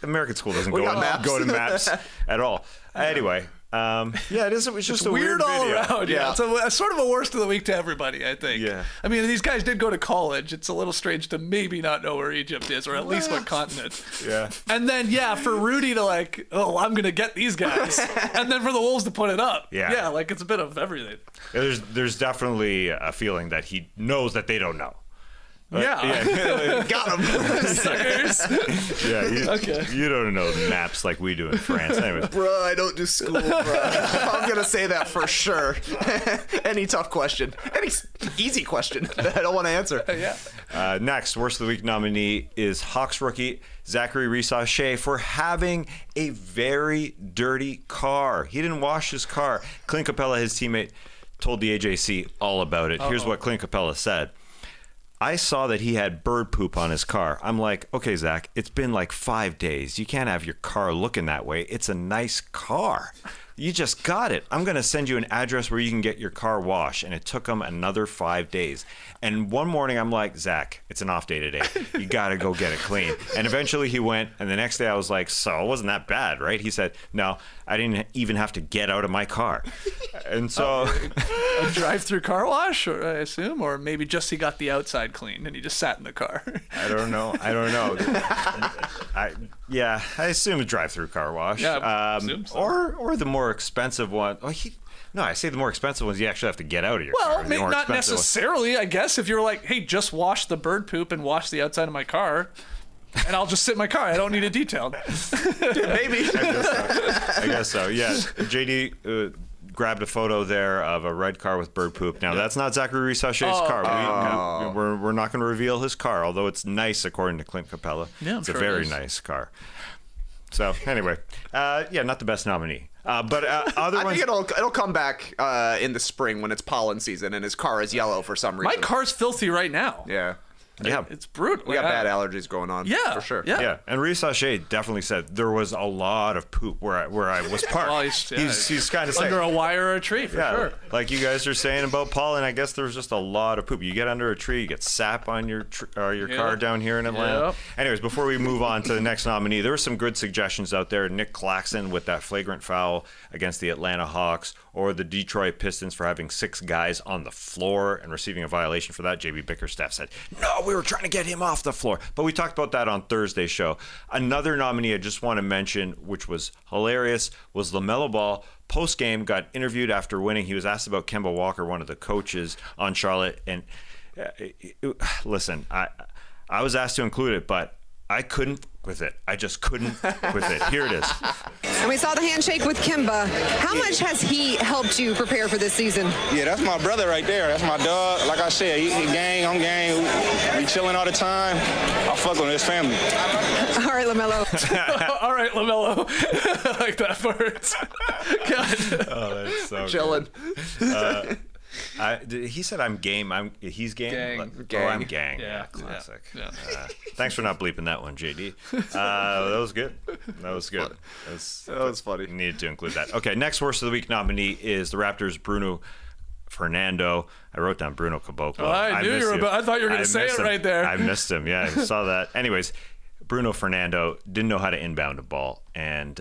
American school doesn't go to maps at all. Anyway. It is. It was just a weird all video. around. Yeah, it's a sort of a worst of the week to everybody, I think. Yeah. I mean, these guys did go to college. It's a little strange to maybe not know where Egypt is, or at least what continent. Yeah. And then for Rudy to I'm gonna get these guys, and then for the Wolves to put it up. Yeah. It's a bit of everything. There's definitely a feeling that he knows that they don't know. Got him. Suckers. You don't know maps like we do in France. Anyways. Bruh, I don't do school, bruh. I'm gonna say that for sure. Any tough question, any easy question that I don't want to answer. Next, Worst of the Week nominee is Hawks rookie Zaccharie Risacher for having a very dirty car. He didn't wash his car. Clint Capella, his teammate, told the AJC all about it. Here's what Clint Capella said. I saw that he had bird poop on his car. I'm like, okay, Zach, it's been like 5 days. You can't have your car looking that way. It's a nice car. You just got it. I'm going to send you an address where you can get your car washed. And it took him another 5 days. And one morning I'm like, Zach, it's an off day today. You got to go get it clean. And eventually he went. And the next day I was like, so it wasn't that bad, right? He said, no, I didn't even have to get out of my car. And so a drive-through car wash, or I assume, or maybe just he got the outside clean and he just sat in the car. I don't know. I assume a drive-through car wash. Yeah, I assume so. Or the more expensive one. No, I say the more expensive ones you actually have to get out of your car. Well, not necessarily, I guess. If you're like, hey, just wash the bird poop and wash the outside of my car, and I'll just sit in my car. I don't need it detailed. Maybe. I guess so. Yeah. JD grabbed a photo there of a red car with bird poop. Now, that's not Zaccharie Risacher's car. We're not going to reveal his car, although it's nice according to Clint Capella. Yeah, it's a very nice car. So, anyway, not the best nominee. But other I ones. think it'll come back in the spring when it's pollen season and his car is yellow for some reason. My car's filthy right now. Yeah. Yeah, it's brutal. We got bad allergies going on. Yeah, for sure. Yeah. And Risacher definitely said there was a lot of poop where I was parked. Well, he's kind of saying under a wire or a tree for sure. Like you guys are saying about pollen, I guess there was just a lot of poop. You get under a tree, you get sap on your car down here in Atlanta. Yep. Anyways, before we move on to the next nominee, there were some good suggestions out there. Nick Claxton with that flagrant foul against the Atlanta Hawks, or the Detroit Pistons for having 6 guys on the floor and receiving a violation for that. JB Bickerstaff said, no, we were trying to get him off the floor. But we talked about that on Thursday's show. Another nominee I just want to mention, which was hilarious, was LaMelo Ball. Post-game, got interviewed after winning. He was asked about Kemba Walker, one of the coaches on Charlotte. And listen, I was asked to include it, but I couldn't with it. I just couldn't with it. Here it is. And we saw the handshake with Kemba. How much has he helped you prepare for this season? Yeah, that's my brother right there. That's my dog. Like I said, he gang, I'm gang. We chilling all the time. I fuck with his family. All right, LaMelo. All right, LaMelo. I like that part. God. Oh, that's so chilling. He said I'm game. He's game. Gang. Oh, I'm gang. Yeah, classic. Yeah. Thanks for not bleeping that one, JD. That was good. That was good. That was funny. Needed to include that. Okay, next Worst of the Week nominee is the Raptors' Bruno Fernando. I wrote down Bruno Caboclo. Oh, I thought you were going to say it right there. I missed him. Yeah, I saw that. Anyways, Bruno Fernando didn't know how to inbound a ball, and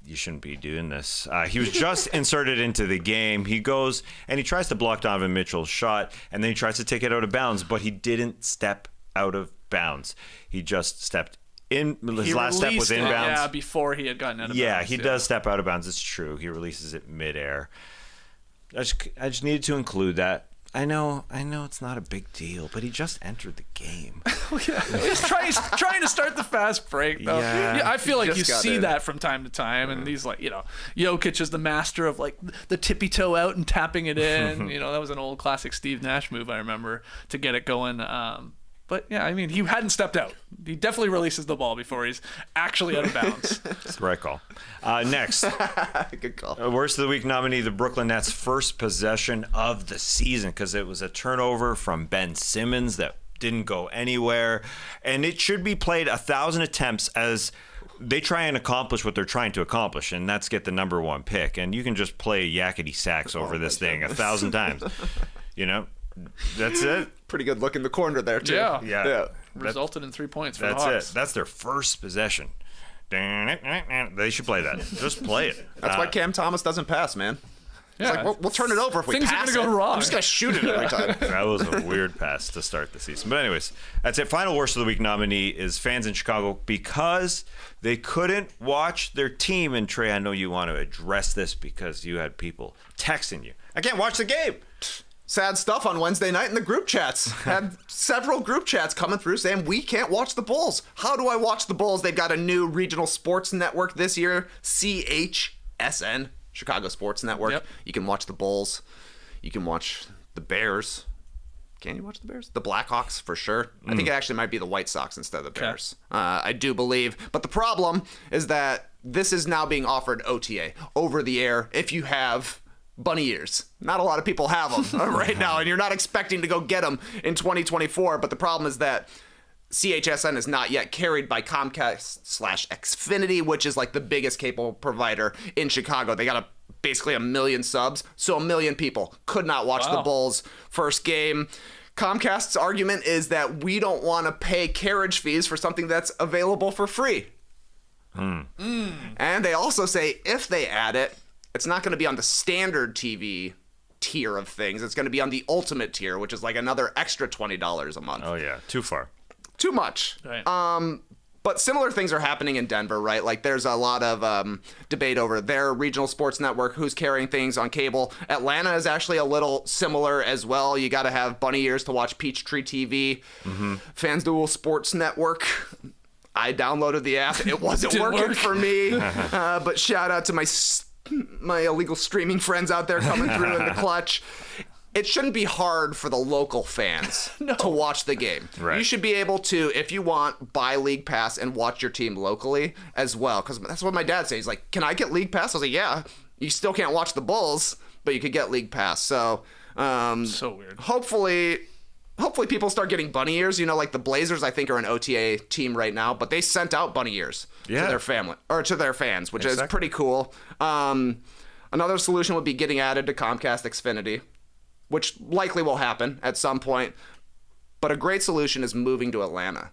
you shouldn't be doing this. He was just inserted into the game. He goes and he tries to block Donovan Mitchell's shot, and then he tries to take it out of bounds, but he didn't step out of bounds. He just stepped in. His last step was inbounds. Yeah, before he had gotten out of bounds. Yeah, he does step out of bounds. It's true. He releases it midair. I just needed to include that. I know it's not a big deal, but he just entered the game. He's trying to start the fast break, though. Yeah. I feel like you see in. that from time to time, and he's like, Jokic is the master of like the tippy toe out and tapping it in. That was an old classic Steve Nash move, I remember, to get it going. But yeah, I mean, he hadn't stepped out. He definitely releases the ball before he's actually out of bounds. That's the right call. Next. Good call. Worst of the week nominee, the Brooklyn Nets' first possession of the season, because it was a turnover from Ben Simmons that didn't go anywhere. And it should be played 1,000 attempts as they try and accomplish what they're trying to accomplish, and that's get the number one pick. And you can just play yakety sax over this thing 1,000 times. You know? That's it. Pretty good look in the corner there, too. Yeah. Resulted in 3 points for the Hawks. That's it. That's their first possession. They should play that. Just play it. That's why Cam Thomas doesn't pass, man. Yeah. It's like, we'll turn it over if we Things pass are going to go wrong. I'm just going to shoot it every time. That was a weird pass to start the season. But anyways, that's it. Final worst of the week nominee is fans in Chicago because they couldn't watch their team. And Trey, I know you want to address this because you had people texting you. I can't watch the game. Sad stuff on Wednesday night in the group chats. Had several group chats coming through saying, we can't watch the Bulls. How do I watch the Bulls? They've got a new regional sports network this year, CHSN, Chicago Sports Network. Yep. You can watch the Bulls. You can watch the Bears. Can you watch the Bears? The Blackhawks, for sure. I think it actually might be the White Sox instead of the Bears. I do believe. But the problem is that this is now being offered OTA, over the air, if you have bunny ears. Not a lot of people have them right now, and you're not expecting to go get them in 2024. But the problem is that CHSN is not yet carried by Comcast/Xfinity, which is like the biggest cable provider in Chicago. They got basically 1 million subs, so 1 million people could not watch the Bulls first game. Comcast's argument is that we don't want to pay carriage fees for something that's available for free. And they also say if they add it, it's not going to be on the standard TV tier of things. It's going to be on the ultimate tier, which is like another extra $20 a month. Oh, yeah. Too far. Too much. Right. But similar things are happening in Denver, right? Like there's a lot of debate over their regional sports network, who's carrying things on cable. Atlanta is actually a little similar as well. You got to have bunny ears to watch Peachtree TV. FanDuel Sports Network. I downloaded the app. It wasn't working for me. But shout out to my illegal streaming friends out there coming through in the clutch. It shouldn't be hard for the local fans to watch the game. Right. You should be able to, if you want, buy League Pass and watch your team locally as well. Because that's what my dad says. He's like, can I get League Pass? I was like, yeah. You still can't watch the Bulls, but you could get League Pass. So, so weird. Hopefully people start getting bunny ears. You know, like the Blazers, I think, are an OTA team right now, but they sent out bunny ears to their family or to their fans, which is pretty cool. Another solution would be getting added to Comcast Xfinity, which likely will happen at some point. But a great solution is moving to Atlanta.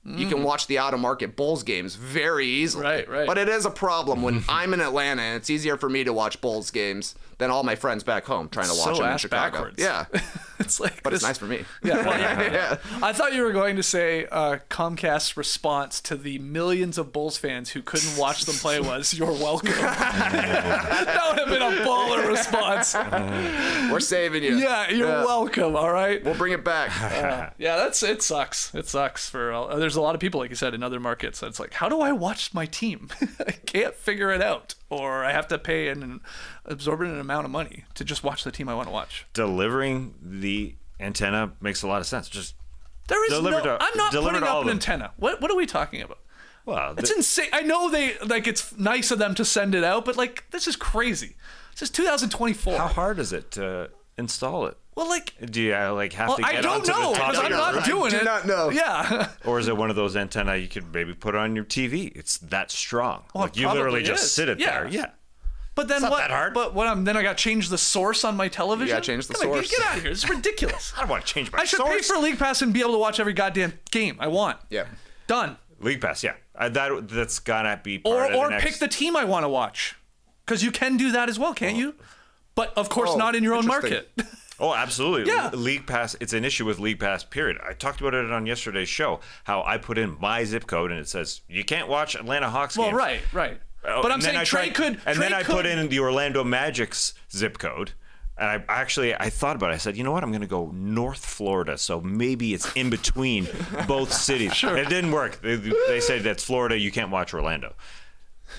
You can watch the out-of-market Bulls games very easily. Right. But it is a problem when I'm in Atlanta and it's easier for me to watch Bulls games than all my friends back home trying to watch them in Chicago. Backwards. Yeah. It's like But it's nice for me. Yeah, well, yeah. I thought you were going to say Comcast's response to the millions of Bulls fans who couldn't watch them play was, "You're welcome." That would have been a baller response. We're saving you. Yeah, you're welcome. All right. We'll bring it back. Yeah, it sucks. It sucks for there's a lot of people, like you said, in other markets. It's like, how do I watch my team? I can't figure it out, or I have to pay an absorbent amount of money to just watch the team I want to watch. Delivering the antenna makes a lot of sense. Just I'm not putting up an them. antenna. What are we talking about? Well, it's insane. I know it's nice of them to send it out, but like, this is crazy. This is 2024. How hard is it to install it? Well, like, do you have to get I don't onto know the top because of I'm your not doing it. I do not know. Yeah. Or is it one of those antenna you could maybe put on your TV? It's that strong. Well, like you literally probably just is. sit it there. Yeah. But then It's not what? that hard. But then I got to change the source on my television. You got to change the Come on, source. get out of here! This is ridiculous. I don't want to change my I should source. pay for League Pass and be able to watch every goddamn game I want. Yeah. Done. League Pass, yeah. That's gotta be part of Or the next... pick the team I want to watch, because you can do that as well, can't you? But of course, not in your own market. Oh, absolutely. Yeah. League Pass, it's an issue with League Pass, period. I talked about it on yesterday's show, how I put in my zip code and it says, you can't watch Atlanta Hawks games. Well, right. But I'm saying Trey could. And then I put in the Orlando Magic's zip code. And I thought about it. I said, you know what? I'm going to go North Florida. So maybe it's in between both cities. Sure. It didn't work. They said that's Florida. You can't watch Orlando,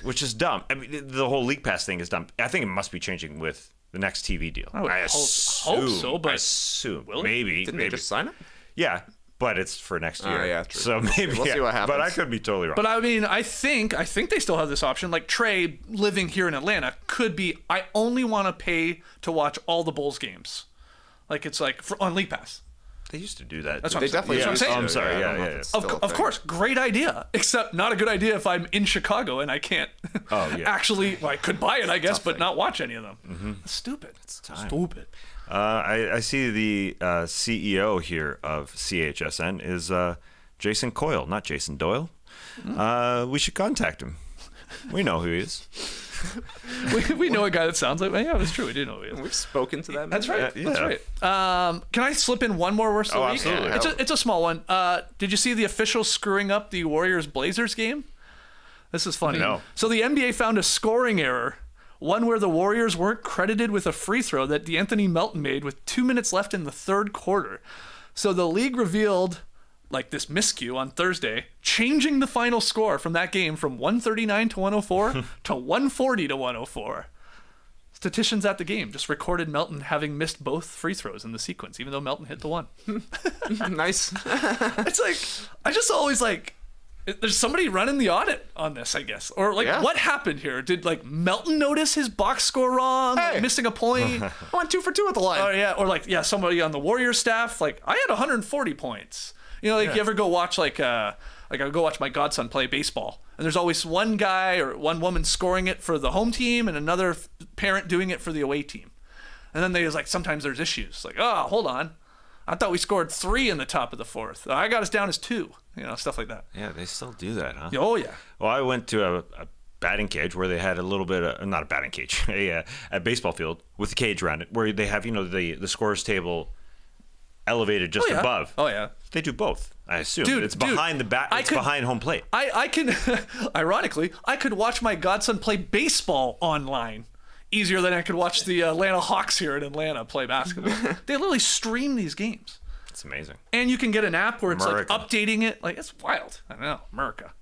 which is dumb. I mean, the whole League Pass thing is dumb. I think it must be changing with the next TV deal. I hope so, but I assume. will it? Maybe. Didn't they just sign it? Yeah. but it's for next year. Yeah, true. So maybe We'll see what happens. But I could be totally wrong. But I mean, I think they still have this option. Like Trey, living here in Atlanta, could be. I only want to pay to watch all the Bulls games. Like it's like on League Pass. They used to do that. That's what They I'm saying. definitely That's what I'm used to. saying. I'm sorry. I don't know Yeah, if yeah, it's yeah. still a Of thing. course, great idea. Except not a good idea if I'm in Chicago and I can't actually. Well, I could buy it, I guess, but not watch any of them. Mm-hmm. It's stupid. It's stupid. I see the CEO here of CHSN is Jason Coyle, not Jason Doyle. We should contact him. We know who he is. we know a guy that sounds like. Yeah, that's true. We do know who he is. We've spoken to that. That's right. Yeah. That's right. Can I slip in one more worst of the week? Absolutely. Yeah. It's a small one. Did you see the officials screwing up the Warriors-Blazers game? This is funny. No. So the NBA found a scoring error, one where the Warriors weren't credited with a free throw that D'Anthony Melton made with 2 minutes left in the third quarter. So the league revealed like this miscue on Thursday, changing the final score from that game from 139 to 104 to 140 to 104. Statisticians at the game just recorded Melton having missed both free throws in the sequence, even though Melton hit the one. Nice. It's like, I just always like, there's somebody running the audit on this, I guess. Or like, what happened here? Did like Melton notice his box score wrong, like, missing a point? I went 2 for 2 at the line. Oh yeah, or like somebody on the Warriors staff. Like I had 140 points. You know, like you ever go watch like I go watch my godson play baseball, and there's always one guy or one woman scoring it for the home team, and another parent doing it for the away team. And then there's like sometimes there's issues. Like, oh, hold on, I thought we scored 3 in the top of the 4th. I got us down as 2. You know, stuff like that. Yeah, they still do that, huh? Oh yeah. Well, I went to a batting cage where they had a little bit of, not a batting cage, a baseball field with a cage around it, where they have, you know, the scores table elevated just above. Oh yeah. They do both, I assume. Dude, it's behind the bat. It's behind home plate. I can, ironically, I could watch my godson play baseball online easier than I could watch the Atlanta Hawks here in Atlanta play basketball. They literally stream these games. It's amazing. And you can get an app where it's America. like updating it. Like it's wild. I don't know, America.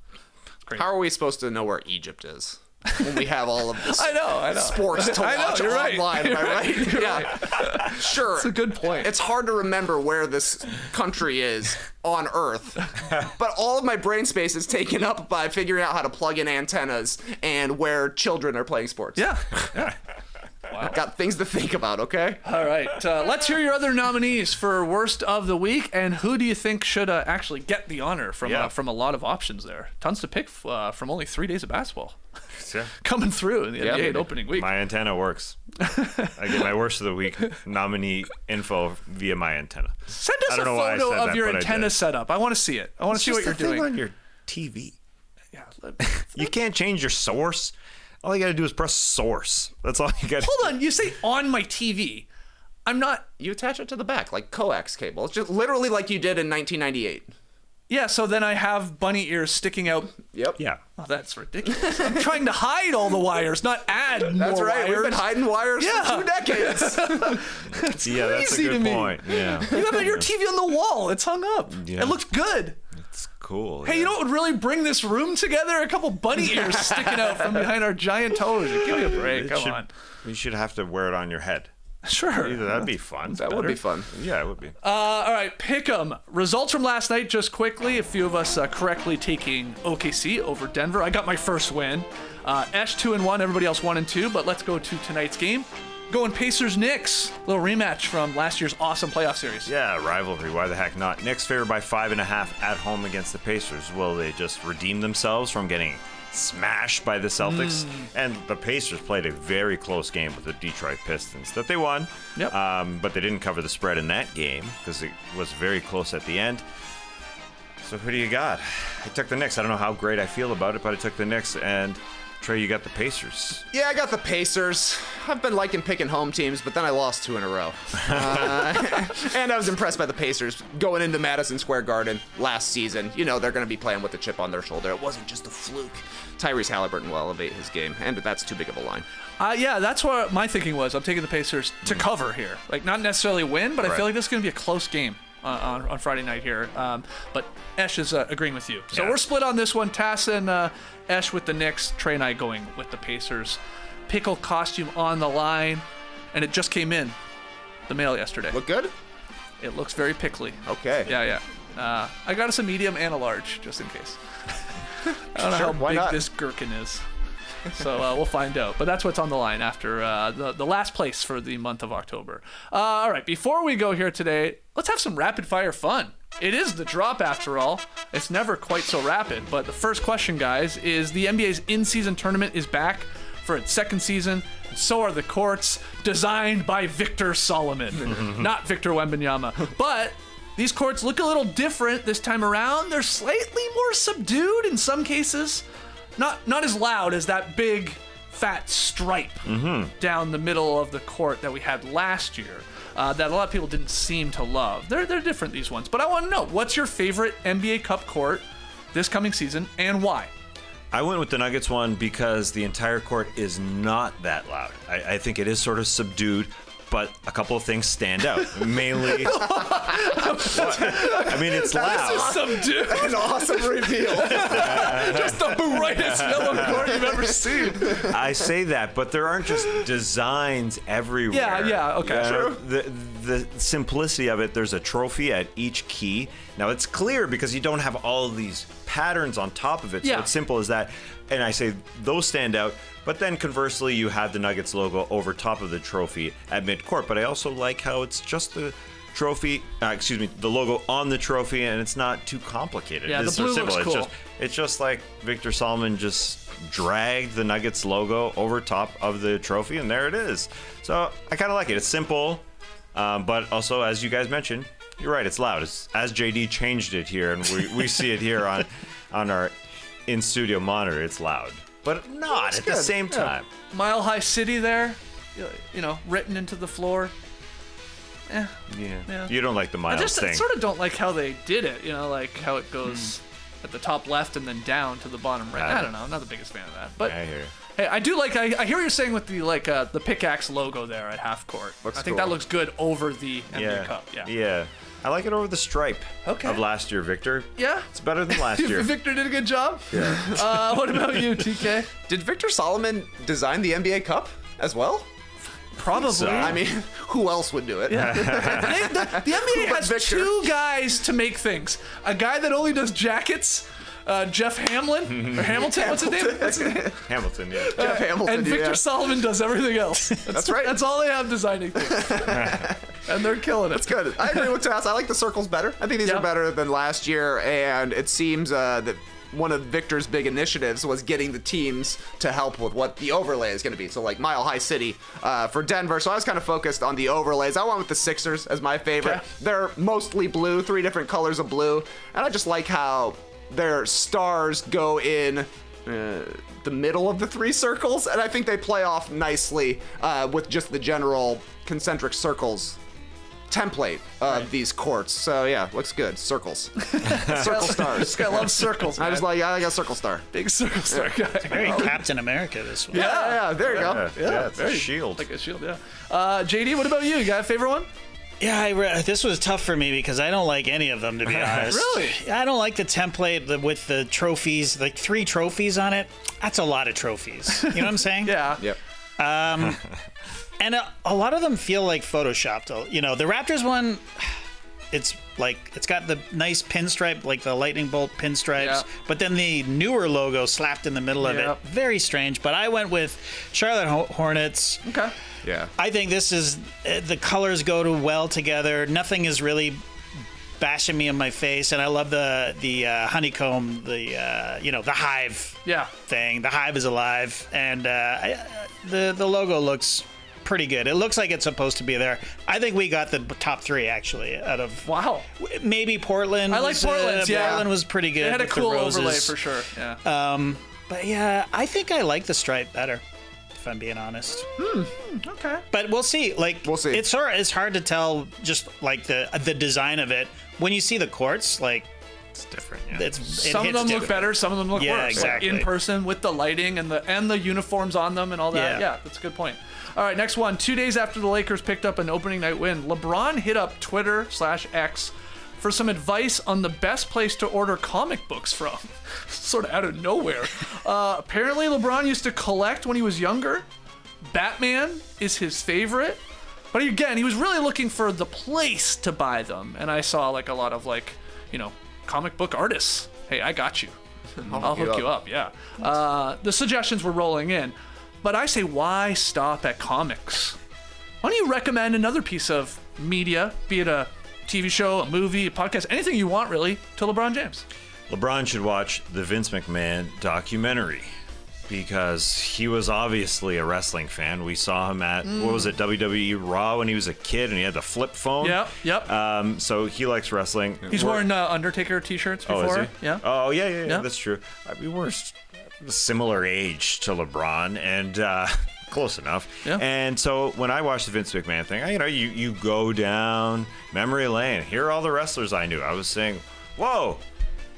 It's crazy. How are we supposed to know where Egypt is when we have all of this I know. sports to watch you're right. online? Am I right? You're Yeah. Sure. That's a good point. It's hard to remember where this country is on Earth, but all of my brain space is taken up by figuring out how to plug in antennas and where children are playing sports. Yeah. Got things to think about, okay? All right. Let's hear your other nominees for worst of the week, and who do you think should actually get the honor from a lot of options there? Tons to pick from only 3 days of basketball. Yeah. Coming through in the NBA opening week. My antenna works. I get my worst of the week nominee info via my antenna. Send us a don't know why I photo said of that, your but I antenna did. setup. I want to see it. I want to see what you're doing. on your TV. Yeah. You can't change your source. All you got to do is press source. That's all you got to do. Hold on. You say on my TV. I'm not. You attach it to the back like coax cable. It's just literally like you did in 1998. Yeah. So then I have bunny ears sticking out. Yep. Yeah. Oh, that's ridiculous. I'm trying to hide all the wires, not add That's more right. wires. We've been hiding wires for 2 decades. Yeah, that's a crazy to good me. point. Yeah. You have your TV on the wall. It's hung up. Yeah. It looks good. It's cool. Hey, you know what would really bring this room together? A couple bunny ears sticking out from behind our giant toes. Give me a break. Come on. You should have to wear it on your head. Sure. That'd be fun. That would be fun. Yeah, it would be. All right, pick 'em. Results from last night, just quickly. A few of us correctly taking OKC over Denver. I got my first win. Esh 2-1, everybody else 1-2. But let's go to tonight's game. Going Pacers-Knicks. Little rematch from last year's awesome playoff series. Yeah, rivalry. Why the heck not? Knicks favored by 5.5 at home against the Pacers. Will they just redeem themselves from getting smashed by the Celtics? And the Pacers played a very close game with the Detroit Pistons that they won. Yep. But they didn't cover the spread in that game because it was very close at the end. So who do you got? I took the Knicks. I don't know how great I feel about it, but I took the Knicks. And Trey, you got the Pacers. Yeah, I got the Pacers. I've been liking picking home teams, but then I lost 2 in a row. And I was impressed by the Pacers going into Madison Square Garden last season. You know, they're going to be playing with a chip on their shoulder. It wasn't just a fluke. Tyrese Halliburton will elevate his game, and that's too big of a line. Yeah, that's what my thinking was. I'm taking the Pacers to cover here. Like, not necessarily win, but I feel like this is going to be a close game on Friday night here. But Esh is agreeing with you. So we're split on this one. Tass and Esh with the Knicks. Trey and I going with the Pacers. Pickle costume on the line. And it just came in the mail yesterday. Look good? It looks very pickly. Okay. Yeah. I got us a medium and a large, just in case. I don't know how big this gherkin is. So we'll find out. But that's what's on the line after the last place for the month of October. All right, before we go here today, let's have some rapid fire fun. It is the drop after all. It's never quite so rapid. But the first question, guys, is the NBA's in-season tournament is back for its second season. And so are the courts, designed by Victor Solomon, not Victor Wembanyama. But these courts look a little different this time around. They're slightly more subdued in some cases. Not as loud as that big, fat stripe down the middle of the court that we had last year that a lot of people didn't seem to love. They're different, these ones. But I want to know, what's your favorite NBA Cup court this coming season and why? I went with the Nuggets one because the entire court is not that loud. I think it is sort of subdued, but a couple of things stand out. Mainly, I mean, it's loud. This is subdued. An awesome reveal. Just the brightest yellow court you've ever seen. I say that, but there aren't just designs everywhere. Yeah, okay. True. The simplicity of it, there's a trophy at each key. Now, it's clear because you don't have all of these patterns on top of it, so it's simple as that. And I say those stand out, but then conversely, you have the Nuggets logo over top of the trophy at midcourt. But I also like how it's just the trophy, the logo on the trophy, and it's not too complicated. Yeah, it's the blue so simple. looks cool. It's just like Victor Solomon just dragged the Nuggets logo over top of the trophy, and there it is. So I kind of like it. It's simple, but also, as you guys mentioned, you're right, it's loud. It's, as JD changed it here, and we see it here on our in-studio monitor, it's loud. But not at the same time. Mile High City there, written into the floor. Yeah. You don't like the miles thing. I sort of don't like how they did it, like how it goes at the top left and then down to the bottom right. I don't know. I'm not the biggest fan of that. But I hear you. Hey, I do like. I hear what you're saying with the pickaxe logo there at half court. I think that looks good over the NBA Cup. Yeah. I like it over the stripe of last year, Victor. Yeah. It's better than last year. Victor did a good job. Yeah. What about you, TK? Did Victor Solomon design the NBA Cup as well? Probably. So. I mean, who else would do it? Yeah. the NBA has two guys to make things. A guy that only does jackets, Jeff Hamlin, or Hamilton, what's his name? Hamilton, yeah. Jeff Hamilton, and Victor Solomon does everything else. That's right. That's all they have designing things. And they're killing it. That's good. I agree with Tass. I like the circles better. I think these are better than last year, and it seems that one of Victor's big initiatives was getting the teams to help with what the overlay is going to be. So like Mile High City for Denver. So I was kind of focused on the overlays. I went with the Sixers as my favorite. Okay. They're mostly blue, 3 different colors of blue. And I just like how their stars go in the middle of the 3 circles. And I think they play off nicely with just the general concentric circles template of these courts. So yeah, looks good. Circles. Circle stars. This guy loves circles, man. I got a circle star. Big circle star guy. It's very Captain America, this one. Yeah, there you go. Yeah, it's a shield. Like a shield, yeah. JD, what about you? You got a favorite one? Yeah, this was tough for me because I don't like any of them, to be honest. Really? I don't like the template with the trophies, like 3 trophies on it. That's a lot of trophies. You know what I'm saying? Yeah. Yep. And a lot of them feel like photoshopped. The Raptors one, it's got the nice pinstripe, like the lightning bolt pinstripes, but then the newer logo slapped in the middle of it. Very strange. But I went with Charlotte Hornets. Okay. Yeah. I think this is the colors go well together. Nothing is really bashing me in my face, and I love the honeycomb, the hive thing. The hive is alive, and the logo looks pretty good. It looks like it's supposed to be there. I think we got the top 3 actually out of maybe Portland. I like Portland's. Portland was pretty good. They had a cool overlay for sure. Yeah. But yeah, I think I like the stripe better, if I'm being honest. Okay. But we'll see. We'll see. It's hard to tell just like the design of it when you see the courts. Like it's different. Yeah. Some of them look better. Some of them look worse. Exactly. Like in person with the lighting and the uniforms on them and all that. Yeah, that's a good point. All right, next one. 2 days after the Lakers picked up an opening night win, LeBron hit up Twitter/X for some advice on the best place to order comic books from. Sort of out of nowhere. Apparently, LeBron used to collect when he was younger. Batman is his favorite. But again, he was really looking for the place to buy them. And I saw a lot of comic book artists, hey, I got you. I'll hook you up. Yeah. The suggestions were rolling in, but I say, why stop at comics? Why don't you recommend another piece of media, be it a TV show, a movie, a podcast, anything you want, really, to LeBron James? LeBron should watch the Vince McMahon documentary, because he was obviously a wrestling fan. We saw him at, what was it, WWE Raw when he was a kid, and he had the flip phone. Yep. So he likes wrestling. He's worn Undertaker t-shirts before. Oh, is he? Yeah. Oh, yeah, that's true. I mean, we're a similar age to LeBron, and close enough. Yeah. And so when I watched the Vince McMahon thing, you go down memory lane. Here are all the wrestlers I knew. I was saying, whoa,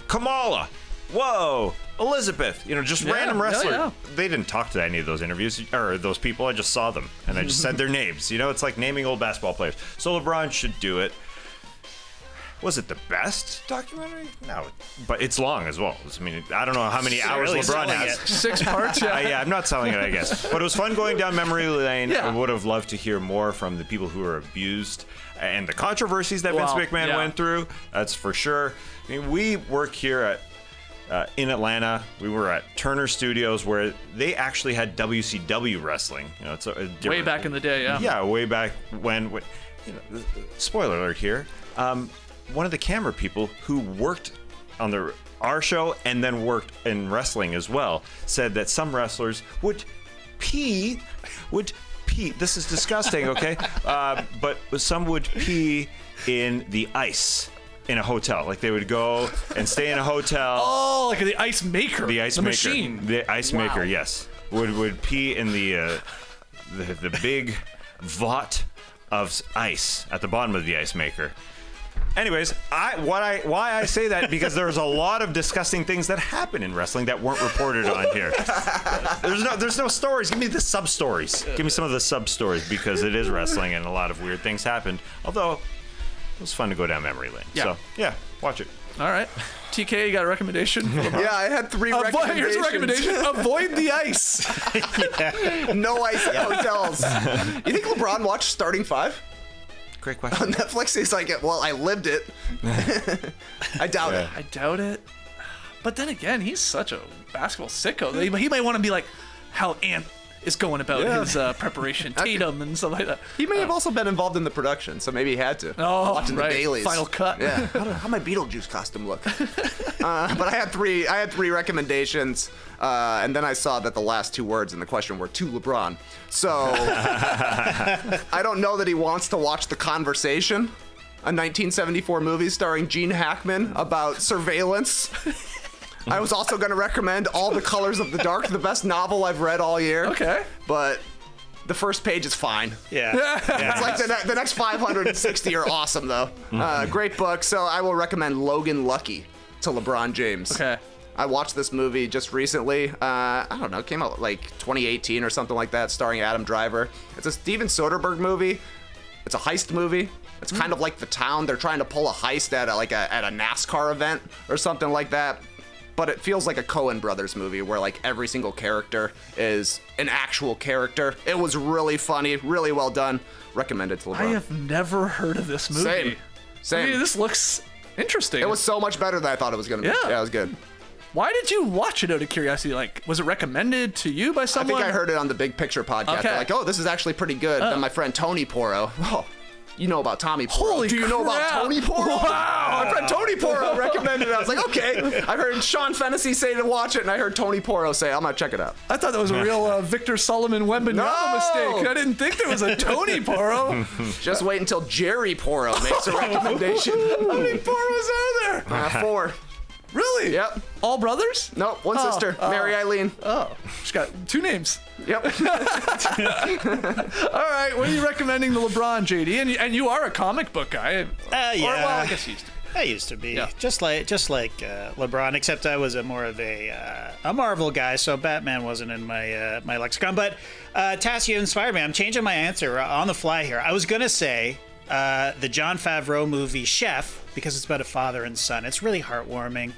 Kamala, whoa, Elizabeth, just random wrestlers. Yeah. They didn't talk to any of those interviews or those people. I just saw them and I just said their names. It's like naming old basketball players. So LeBron should do it. Was it the best documentary? No, but it's long as well. I mean, I don't know how many hours LeBron has. 6 parts. Yeah, I'm not selling it, I guess. But it was fun going down memory lane. Yeah. I would have loved to hear more from the people who were abused and the controversies that Vince McMahon went through. That's for sure. I mean, we work here in Atlanta. We were at Turner Studios, where they actually had WCW wrestling. It's way back in the day. Yeah, way back when spoiler alert here. One of the camera people who worked on our show and then worked in wrestling as well said that some wrestlers would pee. This is disgusting, okay? But some would pee in the ice in a hotel. Like they would go and stay in a hotel. Oh, like the ice maker. The ice maker. Machine. The ice maker, yes. Would pee in the big vat of ice at the bottom of the ice maker. Anyways, why I say that, because there's a lot of disgusting things that happen in wrestling that weren't reported on here. There's no stories. Give me the sub stories. Give me some of the sub stories, because it is wrestling and a lot of weird things happened. Although it was fun to go down memory lane. Yeah. So yeah, watch it. All right. TK, you got a recommendation? Yeah, I had 3 recommendations. Here's a recommendation. Avoid the ice. No ice at hotels. You think LeBron watched Starting 5? Great question. On Netflix, he's like, well, I lived it. I doubt it. I doubt it. But then again, he's such a basketball sicko. He might want to be like how Ant is going about his preparation, Tatum and stuff like that. He may have also been involved in the production, so maybe he had to. Watching the dailies. Final cut. Yeah. How my Beetlejuice costume look? But I had three recommendations, and then I saw that the last 2 words in the question were to LeBron. So I don't know that he wants to watch The Conversation, a 1974 movie starring Gene Hackman about surveillance. I was also going to recommend All the Colors of the Dark, the best novel I've read all year. Okay. But the first page is fine. Yeah. It's like the next 560 are awesome, though. Great book. So I will recommend Logan Lucky to LeBron James. Okay. I watched this movie just recently. I don't know, it came out like 2018 or something like that, starring Adam Driver. It's a Steven Soderbergh movie. It's a heist movie. It's kind of like The Town. They're trying to pull a heist at a NASCAR event or something like that. But it feels like a Coen Brothers movie where like every single character is an actual character. It was really funny, really well done. Recommended to LeBron. I have never heard of this movie. Same. I mean, this looks interesting. It was so much better than I thought it was going to be. Yeah, it was good. Why did you watch it out of curiosity? Like, was it recommended to you by someone? I think I heard it on the Big Picture podcast. Okay. They're like, oh, this is actually pretty good. Then my friend Tony Porro. Oh, you know about Tommy Porro. Holy Do you know about crap. Tony Porro? Wow. My friend Tony Porro recommended it. I was like, okay. I heard Sean Fennessy say to watch it, and I heard Tony Porro say, I'm going to check it out. I thought that was a real Victor Solomon Wembanyama mistake. I didn't think there was a Tony Porro. Just wait until Jerry Porro makes a recommendation. How many Poros are there? 4. Really? Yep. All brothers? Nope, one sister, Mary Eileen. Oh, she's got 2 names. Yep. All right, what are you recommending to LeBron, JD? And you are a comic book guy. Yeah. Or, well, I guess you used to be. I used to be just like LeBron, except I was more of a Marvel guy, so Batman wasn't in my my lexicon. But Tass, you inspired me. I'm changing my answer on the fly here. I was gonna say the Jon Favreau movie Chef, because it's about a father and son. It's really heartwarming.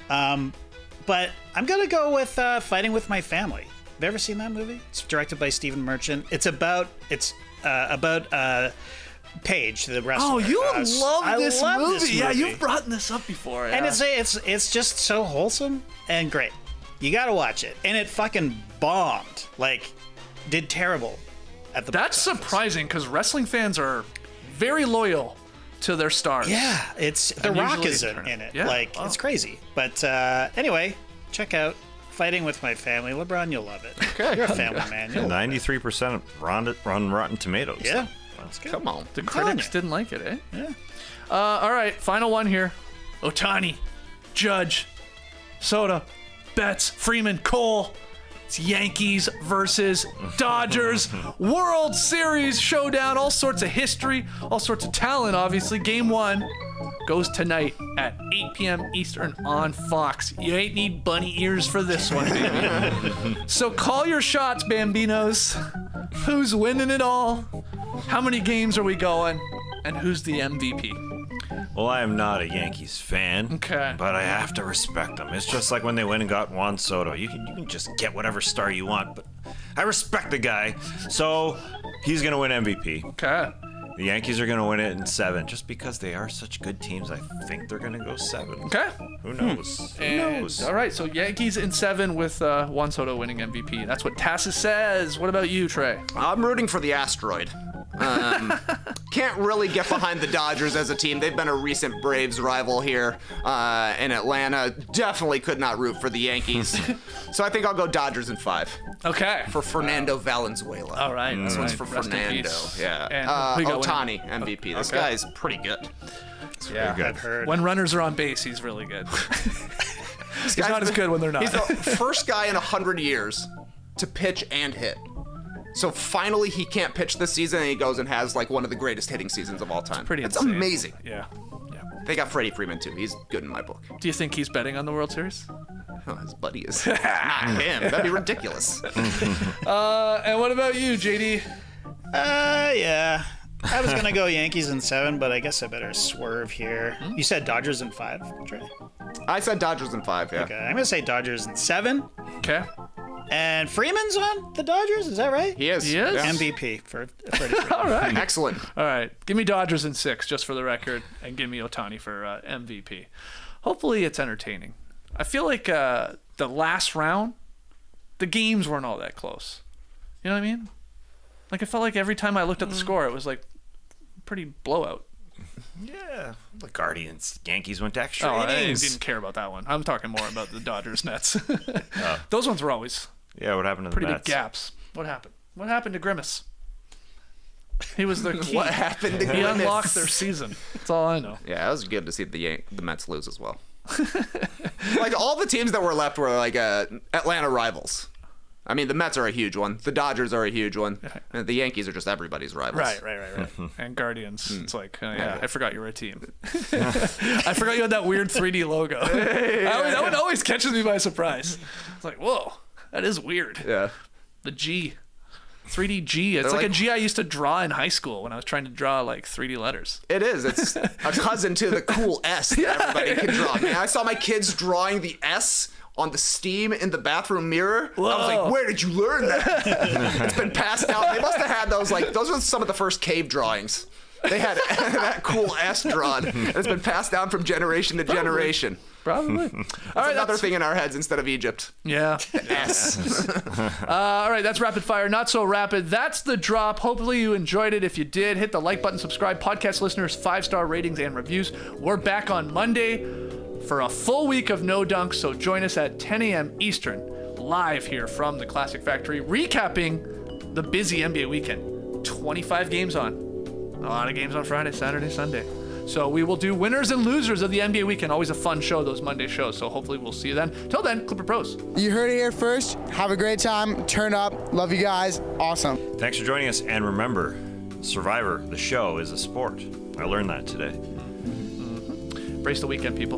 But I'm gonna go with Fighting with My Family. Have you ever seen that movie? It's directed by Stephen Merchant. It's about Paige, the wrestler. Oh, you love this movie. This Yeah, movie. you've brought this up before. Yeah. And it's just so wholesome and great. You got to watch it. And it fucking bombed. Like, did terrible at the That's box office. surprising because wrestling fans are very loyal to their stars. Yeah, it's The And Rock usually is they turn in it. Yeah. Like, it's crazy. But anyway, check out Fighting with My Family. LeBron, you'll love it. Okay. You're a family man. You'll love it. 93% on Rotten Tomatoes. Yeah. That's good. Come on. The telling critics you. didn't like it, eh? Yeah. All right, final one here. Ohtani, Judge, Soda, Betts, Freeman, Cole. It's Yankees versus Dodgers. World Series showdown. All sorts of history, all sorts of talent, obviously. Game 1 goes tonight at 8 p.m. Eastern on Fox. You ain't need bunny ears for this one, baby. So call your shots, Bambinos. Who's winning it all? How many games are we going? And who's the MVP? Well, I am not a Yankees fan, Okay. but I have to respect them. It's just like when they went and got Juan Soto. You can just get whatever star you want, but I respect the guy, so he's going to win MVP. Okay. The Yankees are going to win it in 7, just because they are such good teams. I think they're going to go 7. Okay. Who knows? Who And, knows? all right, so Yankees in 7 with Juan Soto winning MVP. That's what Tassis says. What about you, Trey? I'm rooting for the asteroid. Can't really get behind the Dodgers as a team. They've been a recent Braves rival here in Atlanta. Definitely could not root for the Yankees. So I think I'll go Dodgers in 5 Okay. for Fernando Valenzuela. All right. This all one's right. for Rest in Fernando. peace. Yeah. And who you got winning? Ohtani, MVP. This Okay. guy's pretty good. Yeah, good. I've heard. When runners are on base, he's really good. He's not as good when they're not. He's the first guy in 100 years to pitch and hit. So finally, he can't pitch this season, and he goes and has like one of the greatest hitting seasons of all time. Pretty It's insane. amazing. Yeah. Yeah. They got Freddie Freeman too. He's good in my book. Do you think he's betting on the World Series? Oh, his buddy is. Not him. That'd be ridiculous. And what about you, JD? Yeah. I was going to go Yankees in 7, but I guess I better swerve here. You said Dodgers in 5, Trey? I said Dodgers in 5, yeah. Okay, I'm going to say Dodgers in 7. Okay. And Freeman's on the Dodgers, is that right? He is. He is? Yeah. MVP for Freddie Freeman. All right. Excellent. All right. Give me Dodgers in 6, just for the record, and give me Ohtani for MVP. Hopefully it's entertaining. I feel like the last round, the games weren't all that close. You know what I mean? Like, I felt like every time I looked at the score, it was like pretty blowout. Yeah. The Guardians, Yankees went to extra Oh, I innings. didn't care about that one. I'm talking more about the Dodgers Nets. Those ones were always Yeah, what happened to the pretty Mets? big gaps. What happened? What happened to Grimace? He was the key. What happened to He Grimace? unlocked their season. That's all I know. Yeah, it was good to see the Mets lose as well. Like, all the teams that were left were like Atlanta rivals. I mean, the Mets are a huge one. The Dodgers are a huge one. And the Yankees are just everybody's rivals. Right. And Guardians. It's like, I forgot you were a team. I forgot you had that weird 3D logo. That one always catches me by surprise. It's like, whoa, that is weird. Yeah. The G. 3D G. It's like a G I used to draw in high school when I was trying to draw like 3D letters. It is. It's a cousin to the cool S that everybody can draw. Man, I saw my kids drawing the S on the steam in the bathroom mirror. Whoa. I was like, where did you learn that? It's been passed down. They must have had those, like, those were some of the first cave drawings. They had that cool S drawn. And it's been passed down from generation to generation. Probably. All right, Another thing in our heads instead of Egypt. Yeah. S. All right, that's rapid fire, not so rapid. That's the drop. Hopefully you enjoyed it. If you did, hit the like button, subscribe. Podcast listeners, 5-star ratings and reviews. We're back on Monday for a full week of No Dunk, so join us at 10 a.m. Eastern, live here from the Classic Factory, recapping the busy NBA weekend. 25 games on. A lot of games on Friday, Saturday, Sunday. So we will do winners and losers of the NBA weekend. Always a fun show, those Monday shows. So hopefully we'll see you then. Till then, Clipper Pros. You heard it here first. Have a great time. Turn up. Love you guys. Awesome. Thanks for joining us. And remember, Survivor, the show, is a sport. I learned that today. Brace the weekend, people.